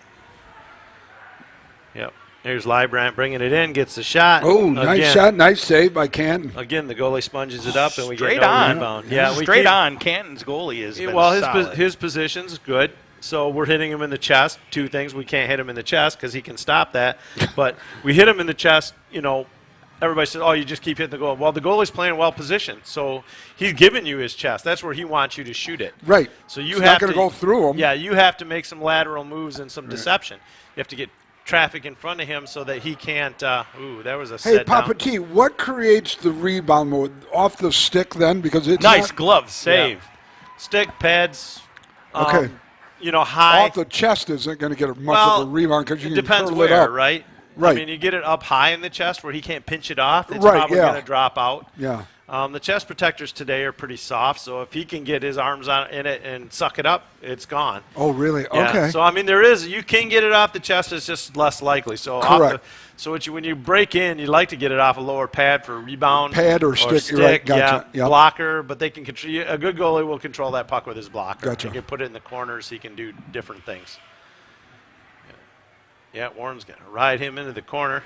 Yep. Here's Librand bringing it in, gets the shot. Oh, nice shot, nice save by Canton. Again, the goalie sponges it up, and we Straight get no on. rebound. Yeah, we Straight keep- on. Canton's goalie is Well, his position's good. So we're hitting him in the chest. Two things: we can't hit him in the chest because he can stop that. But we hit him in the chest. You know, everybody says, "Oh, you just keep hitting the goal." Well, the goalie's playing well positioned, so he's giving you his chest. That's where he wants you to shoot it. Right. So you It's have not going to to go through him. Yeah, you have to make some lateral moves and some deception. You have to get traffic in front of him so that he can't. Ooh, that was a Hey, set Papa down. T, what creates the rebound mode? Off the stick then? Because it's Nice not, glove save. Yeah. Stick pads. Okay. You know, high. Off the chest isn't going to get much Well, of a rebound because you it can depends curl where, it up. right? Right. I mean, you get it up high in the chest where he can't pinch it off. It's Right, probably yeah. going to drop out. Yeah. The chest protectors today are pretty soft, so if he can get his arms in it and suck it up, it's gone. Oh, really? Yeah. Okay. So I mean, you can get it off the chest. It's just less likely. So Correct. When you break in, you like to get it off a lower pad for rebound. Pad or stick, you're right, gotcha. Yeah, Yep. blocker. But they can control. A good goalie will control that puck with his blocker. Gotcha. He can put it in the corners. He can do different things. Yeah, Warren's going to ride him into the corner.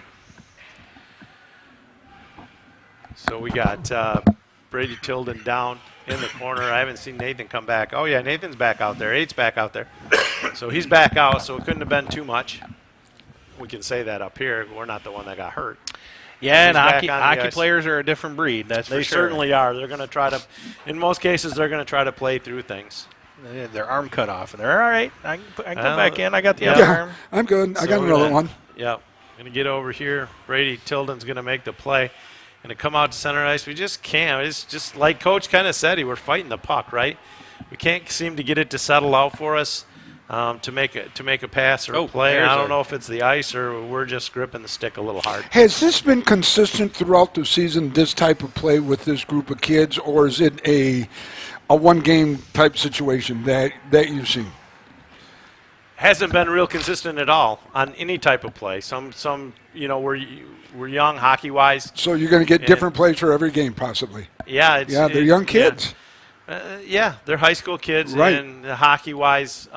So we got Brady Tilden down in the corner. I haven't seen Nathan come back. Oh, yeah, Nathan's back out there. Eight's back out there. So he's back out, so it couldn't have been too much. We can say that up here. We're not the one that got hurt. Yeah, and He's back hockey, on the hockey ice. players are a different breed, that's They for sure. certainly are. They're going to try to, in most cases, they're going to try to play through things. They had their arm cut off, and they're all right. I can come Well, back in. I got the yeah. other Yeah, arm. I'm good. I So got we're another gonna- one. Yep. Going to get over here. Brady Tilden's going to make the play. Going to come out to center ice. We just can't. It's just like Coach kind of said, we're fighting the puck, right? We can't seem to get it to settle out for us to make a pass or a play. there's I don't a- know if it's the ice or we're just gripping the stick a little hard. Has this been consistent throughout the season, this type of play with this group of kids, or is it a one-game type situation that you've seen? Hasn't been real consistent at all on any type of play. Some we're young hockey-wise. So you're going to get And- different plays for every game, possibly. Yeah, They're young kids. Yeah, they're high school kids, Right. and hockey-wise,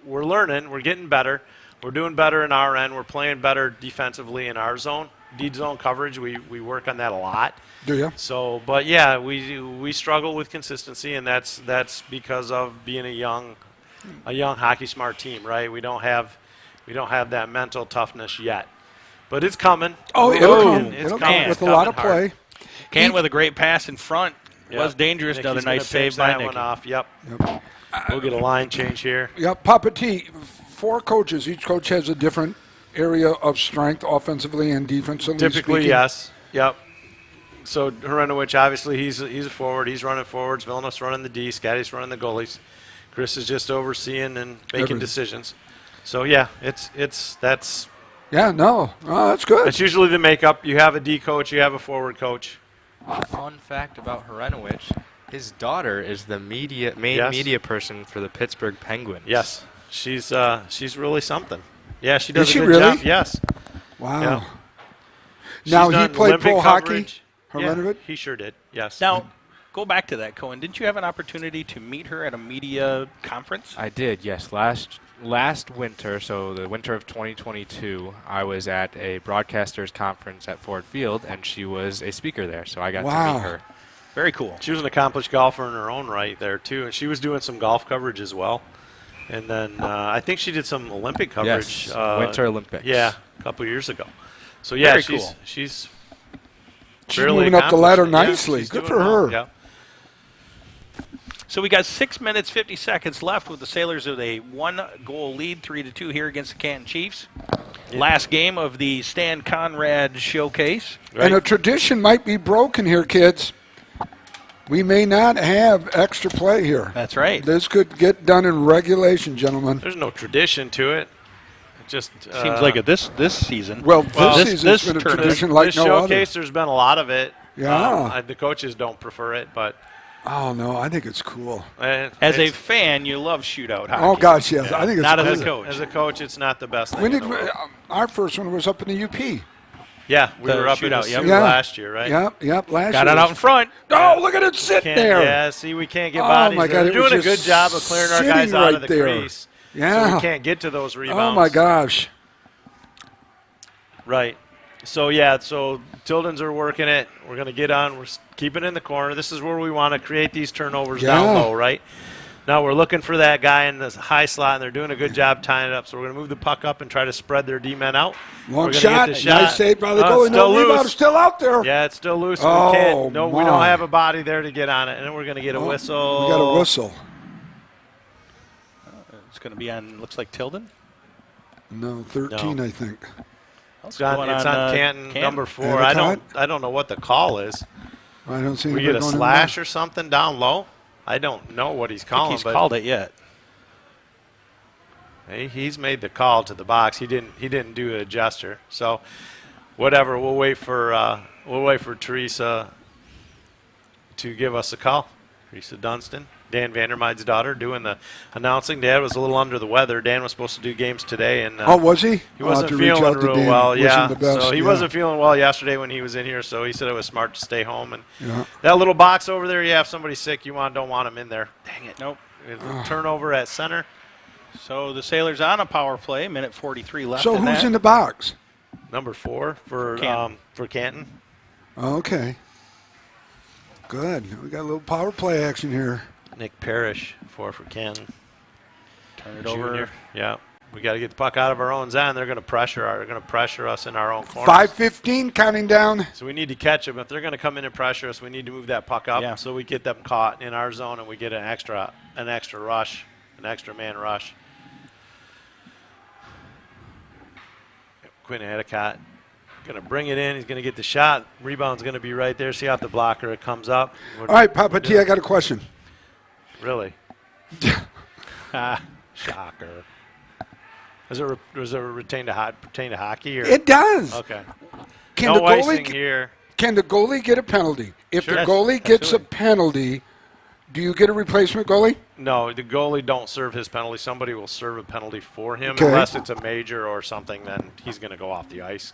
we're learning. We're getting better. We're doing better in our end. We're playing better defensively in our zone. Deed zone coverage, we work on that a lot. Do you? So, but yeah, we struggle with consistency, and that's because of being a young hockey smart team, right? We don't have that mental toughness yet, but it's coming. Oh, We're it'll working. come. It's It'll coming. come It's with a lot of coming hard. play. Can with a great pass in front. Yep. Was dangerous. Another Nicky's gonna nice save pinch by that Nicky. one off. Yep. We'll get a line change here. Yeah, Papa T, 4 coaches. Each coach has a different area of strength offensively and defensively Typically, speaking. yes. Yep. So Hrenovich, obviously, he's a forward. He's running forwards. Villeneuve's running the D. Scotty's running the goalies. Chris is just overseeing and making Everything. decisions. So yeah, that's Yeah, no. Oh, that's good. that's usually the makeup. You have a D coach. You have a forward coach. Fun fact about Hrenovich, his daughter is the main Yes. media person for the Pittsburgh Penguins. Yes, she's really something. Yeah, she does Is she a good really? job. Yes. Wow. Yeah. Now, She's he done played Olympic pro hockey, coverage. Yeah, Hrenovich? he sure did. Yes. Now, go back to that, Cohen. Didn't you have an opportunity to meet her at a media conference? I did, yes. Last winter, so the winter of 2022, I was at a broadcasters conference at Ford Field, and she was a speaker there, so I got to Wow. meet her. Very cool. She was an accomplished golfer in her own right there too, and she was doing some golf coverage as well. And then I think she did some Olympic coverage. Yes, Winter Olympics. Yeah, a couple years ago. So yeah, Very she's cool. she's She's fairly moving up the ladder accomplished. Yeah, nicely. she's Good doing for well. her. Yeah. So we got 6 minutes, 50 seconds left with the Sailors with a 1-goal lead, 3-2 here against the Canton Chiefs. Last game of the Stan Konrad showcase. And a tradition might be broken here, kids. We may not have extra play here. That's right. This could get done in regulation, gentlemen. There's no tradition to it. just Seems like this season. Well, this season's been a tournament. tradition like this no showcase, other. there's been a lot of it. Yeah. The coaches don't prefer it, but Oh, no, I think it's cool. As a fan, you love shootout hockey. Oh, gosh, yes. I think it's not cool. as a coach. As a coach, it's not the best thing. When in did the world. our first one was up in the UP? Yeah, we The were up in the shootout, yep. Sioux last year, right? Yep, last Got year. it out in front. Oh, look at it sitting there. Yeah, see, we can't get Oh, bodies. my God, They're it was doing a good just job of clearing our guys sitting out of right the there. crease. Yeah. So we can't get to those rebounds. Oh, my gosh. Right. So, yeah, so Tildens are working it. We're going to get on. We're keeping it in the corner. This is where we want to create these turnovers down low, right? Now we're looking for that guy in the high slot, and they're doing a good job tying it up. So we're going to move the puck up and try to spread their D-men out. Long We're gonna shot. get the shot. Nice save by the Oh, goalie. it's No still rebound. loose. Still out there. Yeah, it's still loose. Oh, we can't. No, we don't my. have a body there to get on it, and then we're going to get a whistle. We got a whistle. It's going to be on, looks like Tilden. No, 13, I think. It's on Canton, number 4. Endicott? I don't know what the call is. I don't see We anybody get a going in slash there. or something down low. I don't know what he's calling. He's but called it yet. He's made the call to the box. He didn't do a gesture. So, whatever. We'll wait for Teresa to give us a call. Teresa Dunstan, Dan Vandermeid's daughter, doing the announcing. Dad was a little under the weather. Dan was supposed to do games today, and Oh, was he? he wasn't I'll have to reach feeling out to real Dan. well. Wish Yeah, him the best, so he yeah. wasn't feeling well yesterday when he was in here. So he said it was smart to stay home. And Yeah. that little box over there, you have somebody sick, you don't want him in there. Dang it! Nope. Turnover at center. So the Sailors on a power play, minute 43 left. So who's in the box? Number 4 for Canton. Okay. Good. We got a little power play action here. Nick Parrish, 4 for Canton. Turn it Junior. over. Yeah. We got to get the puck out of our own zone. They're going to pressure us in our own corner. 5:15 counting down. So we need to catch them. If they're going to come in and pressure us, we need to move that puck up so we get them caught in our zone and we get an extra rush, an extra man rush. Quinn Endicott going to bring it in. He's going to get the shot. Rebound's going to be right there. See off the blocker. It comes up. All right, Papa T, I got a question. Really? Shocker. Does it pertain to hockey? Or? It does. Okay. Can No the icing goalie here. Can the goalie get a penalty? If Sure. the Yes, goalie gets a absolutely. penalty, do you get a replacement goalie? No, the goalie don't serve his penalty. Somebody will serve a penalty for him. Okay. Unless it's a major or something, then he's going to go off the ice.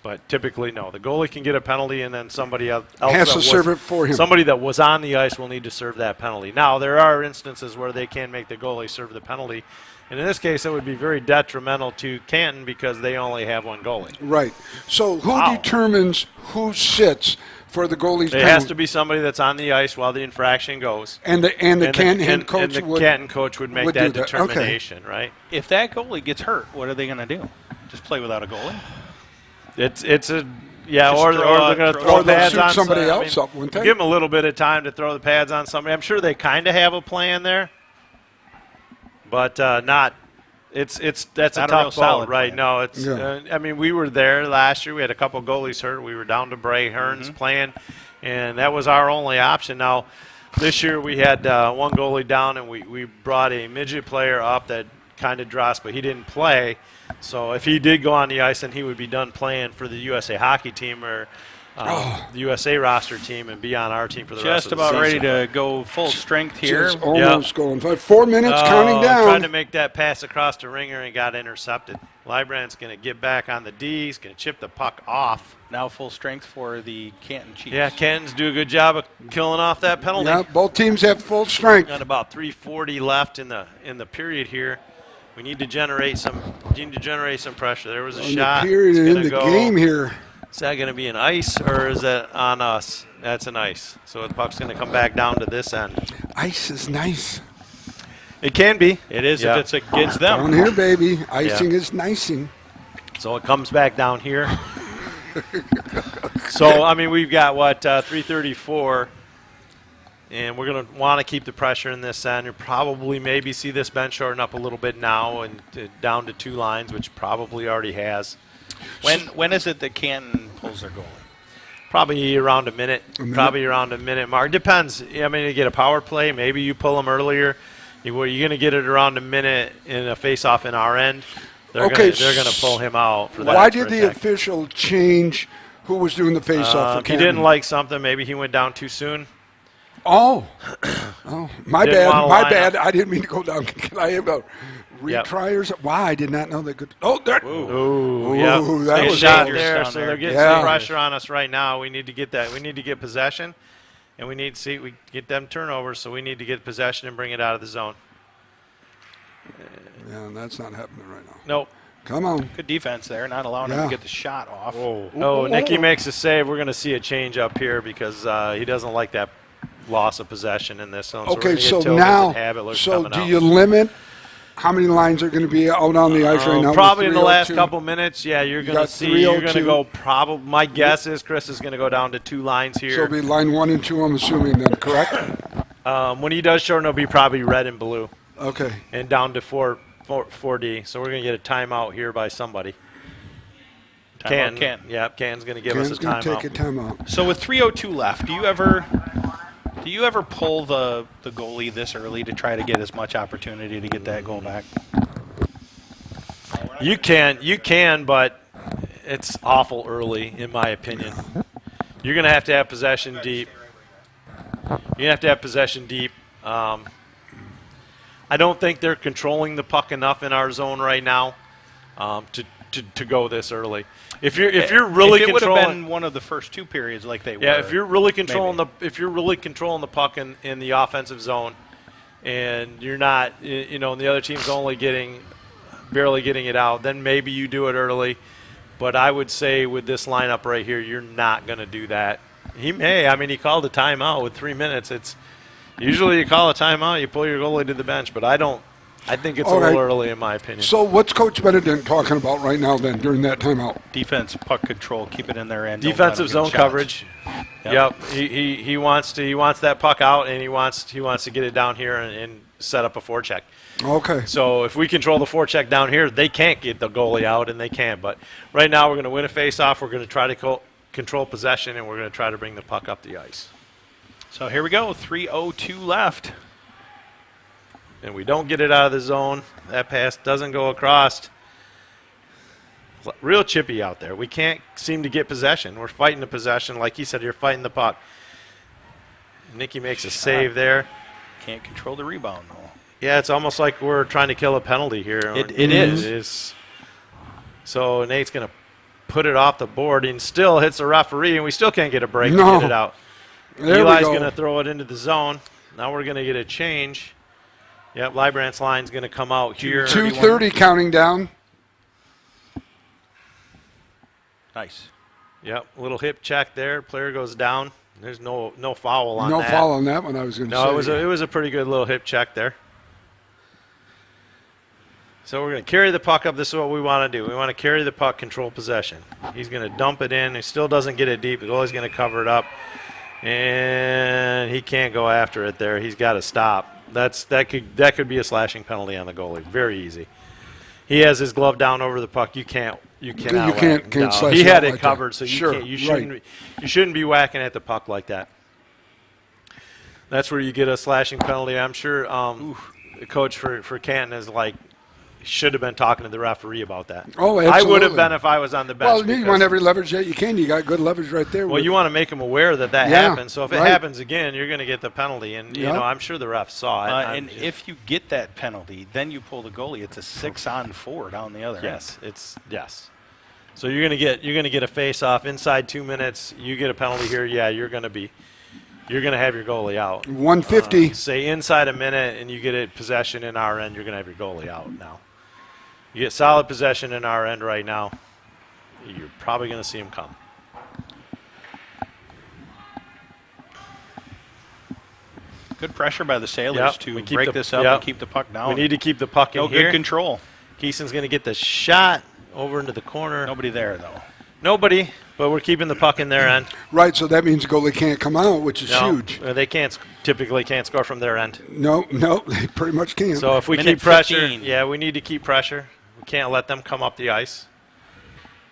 But typically, no. The goalie can get a penalty, and then somebody else Has that to was- serve it for him. Somebody that was on the ice will need to serve that penalty. Now, there are instances where they can make the goalie serve the penalty. And in this case, it would be very detrimental to Canton because they only have one goalie. Right. So who determines who sits for the goalie's It penalty? has to be somebody that's on the ice while the infraction goes. And the Canton head coach and the would- Canton coach would make would that do that. Okay. determination, right? If that goalie gets hurt, what are they going to do? Just play without a goalie? It's a Just or throw they're going to throw they'll pads shoot on somebody some- else up, wouldn't they? Give them a little bit of time to throw the pads on somebody. I'm sure they kind of have a plan there, but not. That's a Not a real tough solid boat, right? plan. No, it's. Yeah. I mean, we were there last year. We had a couple goalies hurt. We were down to Bray Hearns playing, and that was our only option. Now, this year we had one goalie down, and we brought a midget player up that kind of drossed, but he didn't play. So if he did go on the ice, then he would be done playing for the USA hockey team or the USA roster team and be on our team for the rest Just of the about season. ready to go full strength here. Just almost going. 4 minutes counting down. Tried to make that pass across the ringer and got intercepted. Librand's going to get back on the D. He's going to chip the puck off. Now full strength for the Canton Chiefs. Yeah, Canton's do a good job of killing off that penalty. Yeah, both teams have full strength. Got about 3:40 left in the period here. We need to generate some pressure. There was a In shot. the period It's and in gonna the go. game here. Is that going to be an ice or is that on us? That's an ice. So the puck's going to come back down to this end. Ice is nice. It can be. It is Yeah. if it's against them. Down here, baby. Icing is nicing. So it comes back down here. So, I mean, we've got, 3:34. And we're going to want to keep the pressure in this end. You'll probably maybe see this bench shorten up a little bit now and down to 2 lines, which probably already has. When is it that Canton pulls their goalie? Probably around a minute. Probably around a minute mark. Depends. I mean, you get a power play. Maybe you pull them earlier. You're going to get it around a minute in a face-off in our end. They're gonna pull him out for that. Why did the official change who was doing the face-off for He Canton? didn't like something. Maybe he went down too soon. Oh, my Didn't bad. wanna My line bad. up. I didn't mean to go down. Can I have a retry or something? Wow, I did not know they could. Oh, there. Ooh, Ooh, that they was shot dangerous there. down So there. they're getting Yeah. some pressure on us right now. We need to get that. We need to get possession, and we need to see we get them turnovers. So we need to get possession and bring it out of the zone. Yeah, and that's not happening right now. Nope. Come on. Good defense there, not allowing him to get the shot off. Oh, Nicky makes a save. We're going to see a change up here because he doesn't like that loss of possession in this zone. Okay, so, so now, do you limit how many lines are going to be out on the ice right now? Probably in the last 302? couple minutes. Yeah, you're going to got see. You're going to 302. go. Probably. My guess is Chris is going to go down to 2 lines here. So it'll be line 1 and 2, I'm assuming, then, correct? When he does shorten, it'll be probably red and blue. Okay. And down to 4D. So we're going to get a timeout here by somebody. Canton. Yeah, Canton's going to give Canton's us a gonna timeout. take a timeout. So with 3:02 left, do you ever pull the goalie this early to try to get as much opportunity to get that goal back? You can, but it's awful early, in my opinion. You're going to have possession deep. You're going to have possession deep. I don't think they're controlling the puck enough in our zone right now to go this early. If you're really if it would have controlling, been one of the first 2 periods like they were. yeah, if you're really controlling maybe. the puck in the offensive zone, and you're not, and the other team's only barely getting it out, then maybe you do it early. But I would say with this lineup right here, you're not going to do that. He may. I mean, he called a timeout with 3 minutes. It's usually you call a timeout, you pull your goalie to the bench, but I don't. I think it's a little early in my opinion. So what's Coach Benedict talking about right now then during that timeout? Defense, puck control, keep it in their end. Defensive zone coverage. Yep. He wants that puck out, and he wants to get it down here and set up a forecheck. Okay. So if we control the forecheck down here, they can't get the goalie out, and they can. But right now we're going to win a faceoff. We're going to try to control possession, and we're going to try to bring the puck up the ice. So here we go. 3:02 left. And we don't get it out of the zone. That pass doesn't go across. Real chippy out there. We can't seem to get possession. We're fighting the possession. Like he said, you're fighting the puck. Nicky makes a save there. Can't control the rebound, though. Yeah, it's almost like we're trying to kill a penalty here. It is. So Nate's going to put it off the board and still hits the referee, and we still can't get a break to get it out. Eli's going to throw it into the zone. Now we're going to get a change. Yep, Librandt's line's going to come out here. 2:30 counting down. Nice. Yep, little hip check there. Player goes down. There's no foul on that. No foul on that one, I was going to say. No, it was a pretty good little hip check there. So we're going to carry the puck up. This is what we want to do. We want to carry the puck, control possession. He's going to dump it in. He still doesn't get it deep. He's always going to cover it up. And he can't go after it there. He's got to stop. That could be a slashing penalty on the goalie. Very easy. He has his glove down over the puck. You can't slash. He had it covered, so you shouldn't be whacking at the puck like that. That's where you get a slashing penalty. I'm sure the coach for Canton is like, should have been talking to the referee about that. Oh, absolutely. I would have been if I was on the bench. Well, you want every leverage that you can. You got good leverage right there. Well, you want to make them aware that happens. So if it happens again, you're going to get the penalty. And, I'm sure the ref saw it. And if you get that penalty, then you pull the goalie. It's a 6-on-4 down the other end. Yes. So you're going to get a face-off inside 2 minutes. You get a penalty here. Yeah, you're going to have your goalie out. 150. Say inside a minute, and you get a possession in our end. You're going to have your goalie out now. You get solid possession in our end right now. You're probably going to see him come. Good pressure by the Sailors to break this up and keep the puck down. We need to keep the puck in here. Good control. Keeson's going to get the shot over into the corner. Nobody there, though. Nobody, but we're keeping the puck in their end. Right, so that means the goalie can't come out, which is huge. They typically can't score from their end. No, they pretty much can't. So if we keep pressure, we need to keep pressure. We can't let them come up the ice.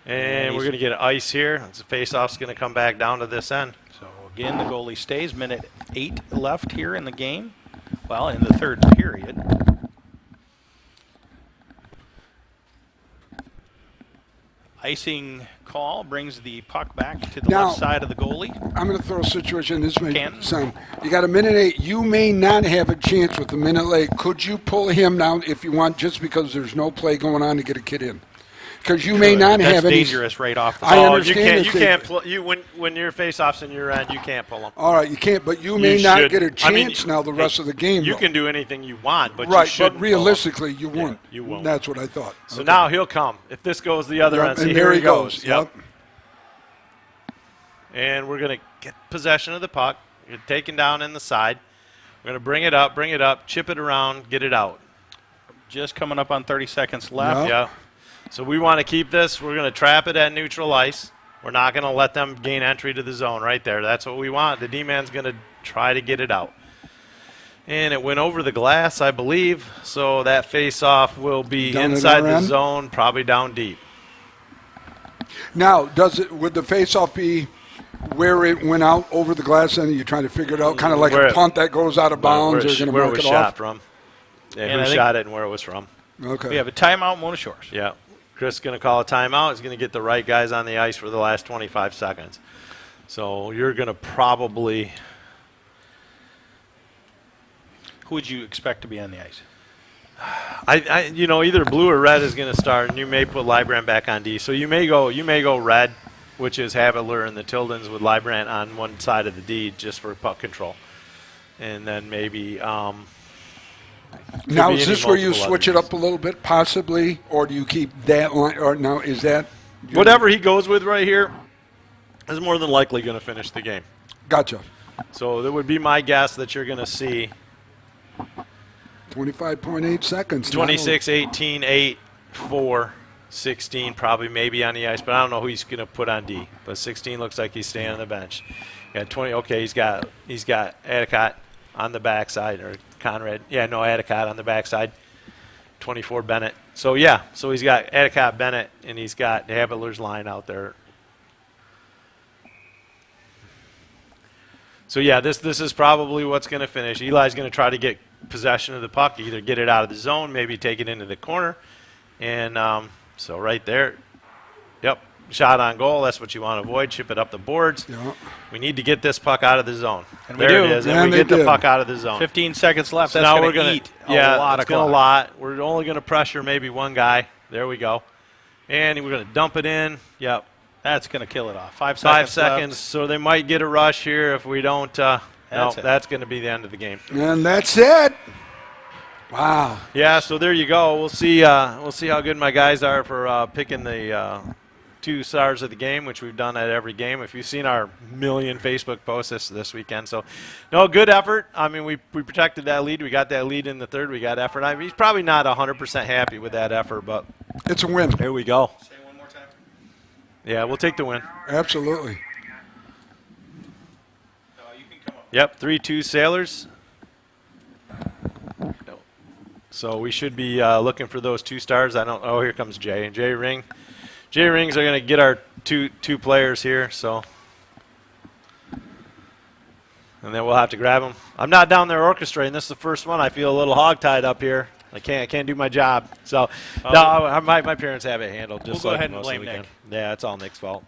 And we're going to get ice here. The face-off's going to come back down to this end. So, again, the goalie stays. Minute 8 left here in the game. Well, in the third period. Icing call brings the puck back to the Now, left side of the goalie. I'm going to throw a situation. This may Canton. sound. You got a minute 8. You may not have a chance with the minute late. Could you pull him down if you want, just because there's no play going on to get a kid in? Because you may not That's have any. dangerous right off the I bat. understand. You can't when your face-off's in your end, you can't pull them. All right, you can't. But you may not should. get a I mean, chance now the rest of the game. You though. can do anything you want, but right, you shouldn't but realistically, you won't. you won't. That's what I thought. So now he'll come. If this goes the other end, see, and here there he goes. Yep. And we're going to get possession of the puck. You're taken down in the side. We're going to bring it up, chip it around, get it out. Just coming up on 30 seconds left. Yeah. So we want to keep this. We're going to trap it at neutral ice. We're not going to let them gain entry to the zone right there. That's what we want. The D-man's going to try to get it out. And it went over the glass, I believe. So that face-off will be Down inside at our the end? zone, probably down deep. Now, would the face-off be where it went out over the glass, and you're trying to figure it out, kind of like a punt that goes out of bounds, or going to where it mark was it shot off? from. Yeah, And I who think- shot it and where it was from. Okay. We have a timeout, Mona Shores. Yeah. Chris is going to call a timeout. He's going to get the right guys on the ice for the last 25 seconds. So you're going to probably... Who would you expect to be on the ice? either blue or red is going to start, and you may put Librand back on D. So you may go red, which is Havitler and the Tildens with Librand on one side of the D just for puck control. And then maybe... Now, is this where you switch it up a little bit, possibly, or do you keep that line? Or now, is that whatever he goes with right here is more than likely going to finish the game. Gotcha. So that would be my guess that you're going to see 25.8 seconds. 26, 18, 8, 4, 16, probably maybe on the ice, but I don't know who he's going to put on D. But 16 looks like he's staying on the bench. Got 20. Okay, he's got Adicott on the backside, or Konrad. Yeah, no, Adicott on the backside. 24 Bennett. So yeah, so he's got Adicott, Bennett, and he's got Havitler's line out there. So yeah, this is probably what's going to finish. Eli's going to try to get possession of the puck, either get it out of the zone, maybe take it into the corner, and so right there, yep, shot on goal. That's what you want to avoid. Chip it up the boards. Yep. We need to get this puck out of the zone. And we there do. it is, And and we they get the did. puck out of the zone. 15 seconds left. So That's now going we're to eat a yeah, lot it's of gonna clock. lot. We're only going to pressure maybe one guy. There we go. And we're going to dump it in. Yep. That's going to kill it off. 5 seconds. 5 seconds. So they might get a rush here if we don't. That's going to be the end of the game. And that's it. Wow. Yeah. So there you go. We'll see. We'll see how good my guys are for picking the 2 stars of the game, which we've done at every game. If you've seen our million Facebook posts this weekend, so no, good effort. I mean, we protected that lead. We got that lead in the third. We got effort. I mean, he's probably not 100% happy with that effort, but It's a win. here we go. Say one more time. Yeah, we'll take the win. Absolutely. Yep, 3-2 Sailors. So we should be looking for those 2 stars. Oh, here comes Jay. And Jay Ring. Jay Rings are going to get our two players here. So, and then we'll have to grab them. I'm not down there orchestrating. This is the first one. I feel a little hogtied up here. I can't do my job. So, no, my parents have it handled. Just We'll go like ahead and most blame of the Nick. weekend. Yeah, it's all Nick's fault.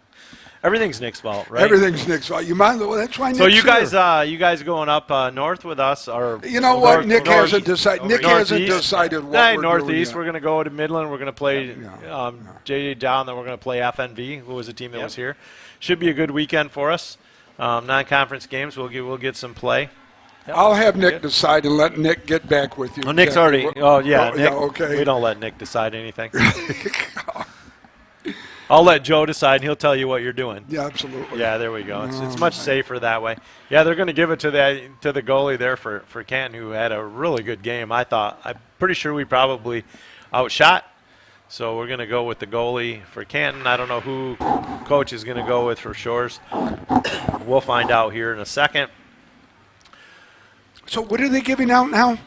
Everything's Nick's fault, right? Everything's Nick's fault. You mind? Well, that's why. So Nick's you guys, here. you guys going up north with us, or You know what? Nick hasn't decided. Nick hasn't decided what we're northeast. doing yet. We're going to go to Midland. We're going to play JJ Down. Then we're going to play FNV, who was a team that was here. Should be a good weekend for us. Non-conference games. We'll get some play. I'll have Nick decide and let Nick get back with you. Well, Nick's already. Oh yeah, Nick, okay. We don't let Nick decide anything. I'll let Joe decide, and he'll tell you what you're doing. Yeah, absolutely. Yeah, there we go. It's much safer that way. Yeah, they're going to give it to the goalie there for Canton, who had a really good game. I'm pretty sure we probably outshot. So we're going to go with the goalie for Canton. I don't know who coach is going to go with for Shores. We'll find out here in a second. So what are they giving out now?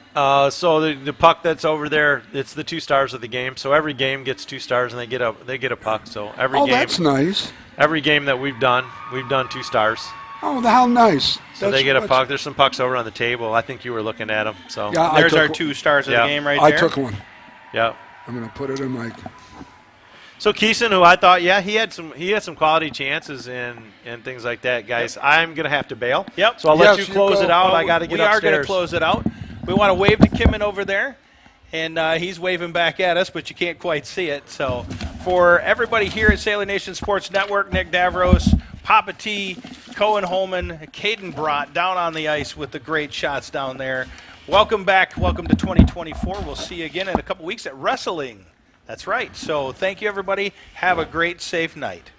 So the puck that's over there, it's the 2 stars of the game. So every game gets 2 stars, and they get a puck. So every game. That's nice. Every game that we've done 2 stars. Oh, how nice. So they get a puck. There's some pucks over on the table. I think you were looking at them. So Yeah, There's our 2 stars of the game right there. I took one. Yeah. I'm going to put it in my. So Keeson, who I thought, he had some quality chances and things like that, guys. Yep. I'm gonna have to bail. Yep. So I'll let you close it out. I got to get upstairs. We are gonna close it out. We want to wave to Kimmin over there, and he's waving back at us, but you can't quite see it. So for everybody here at Sailor Nation Sports Network, Nick Davros, Papa T, Cohen Holman, Caden Brott down on the ice with the great shots down there. Welcome back. Welcome to 2024. We'll see you again in a couple weeks at wrestling. That's right. So thank you, everybody. Have a great, safe night.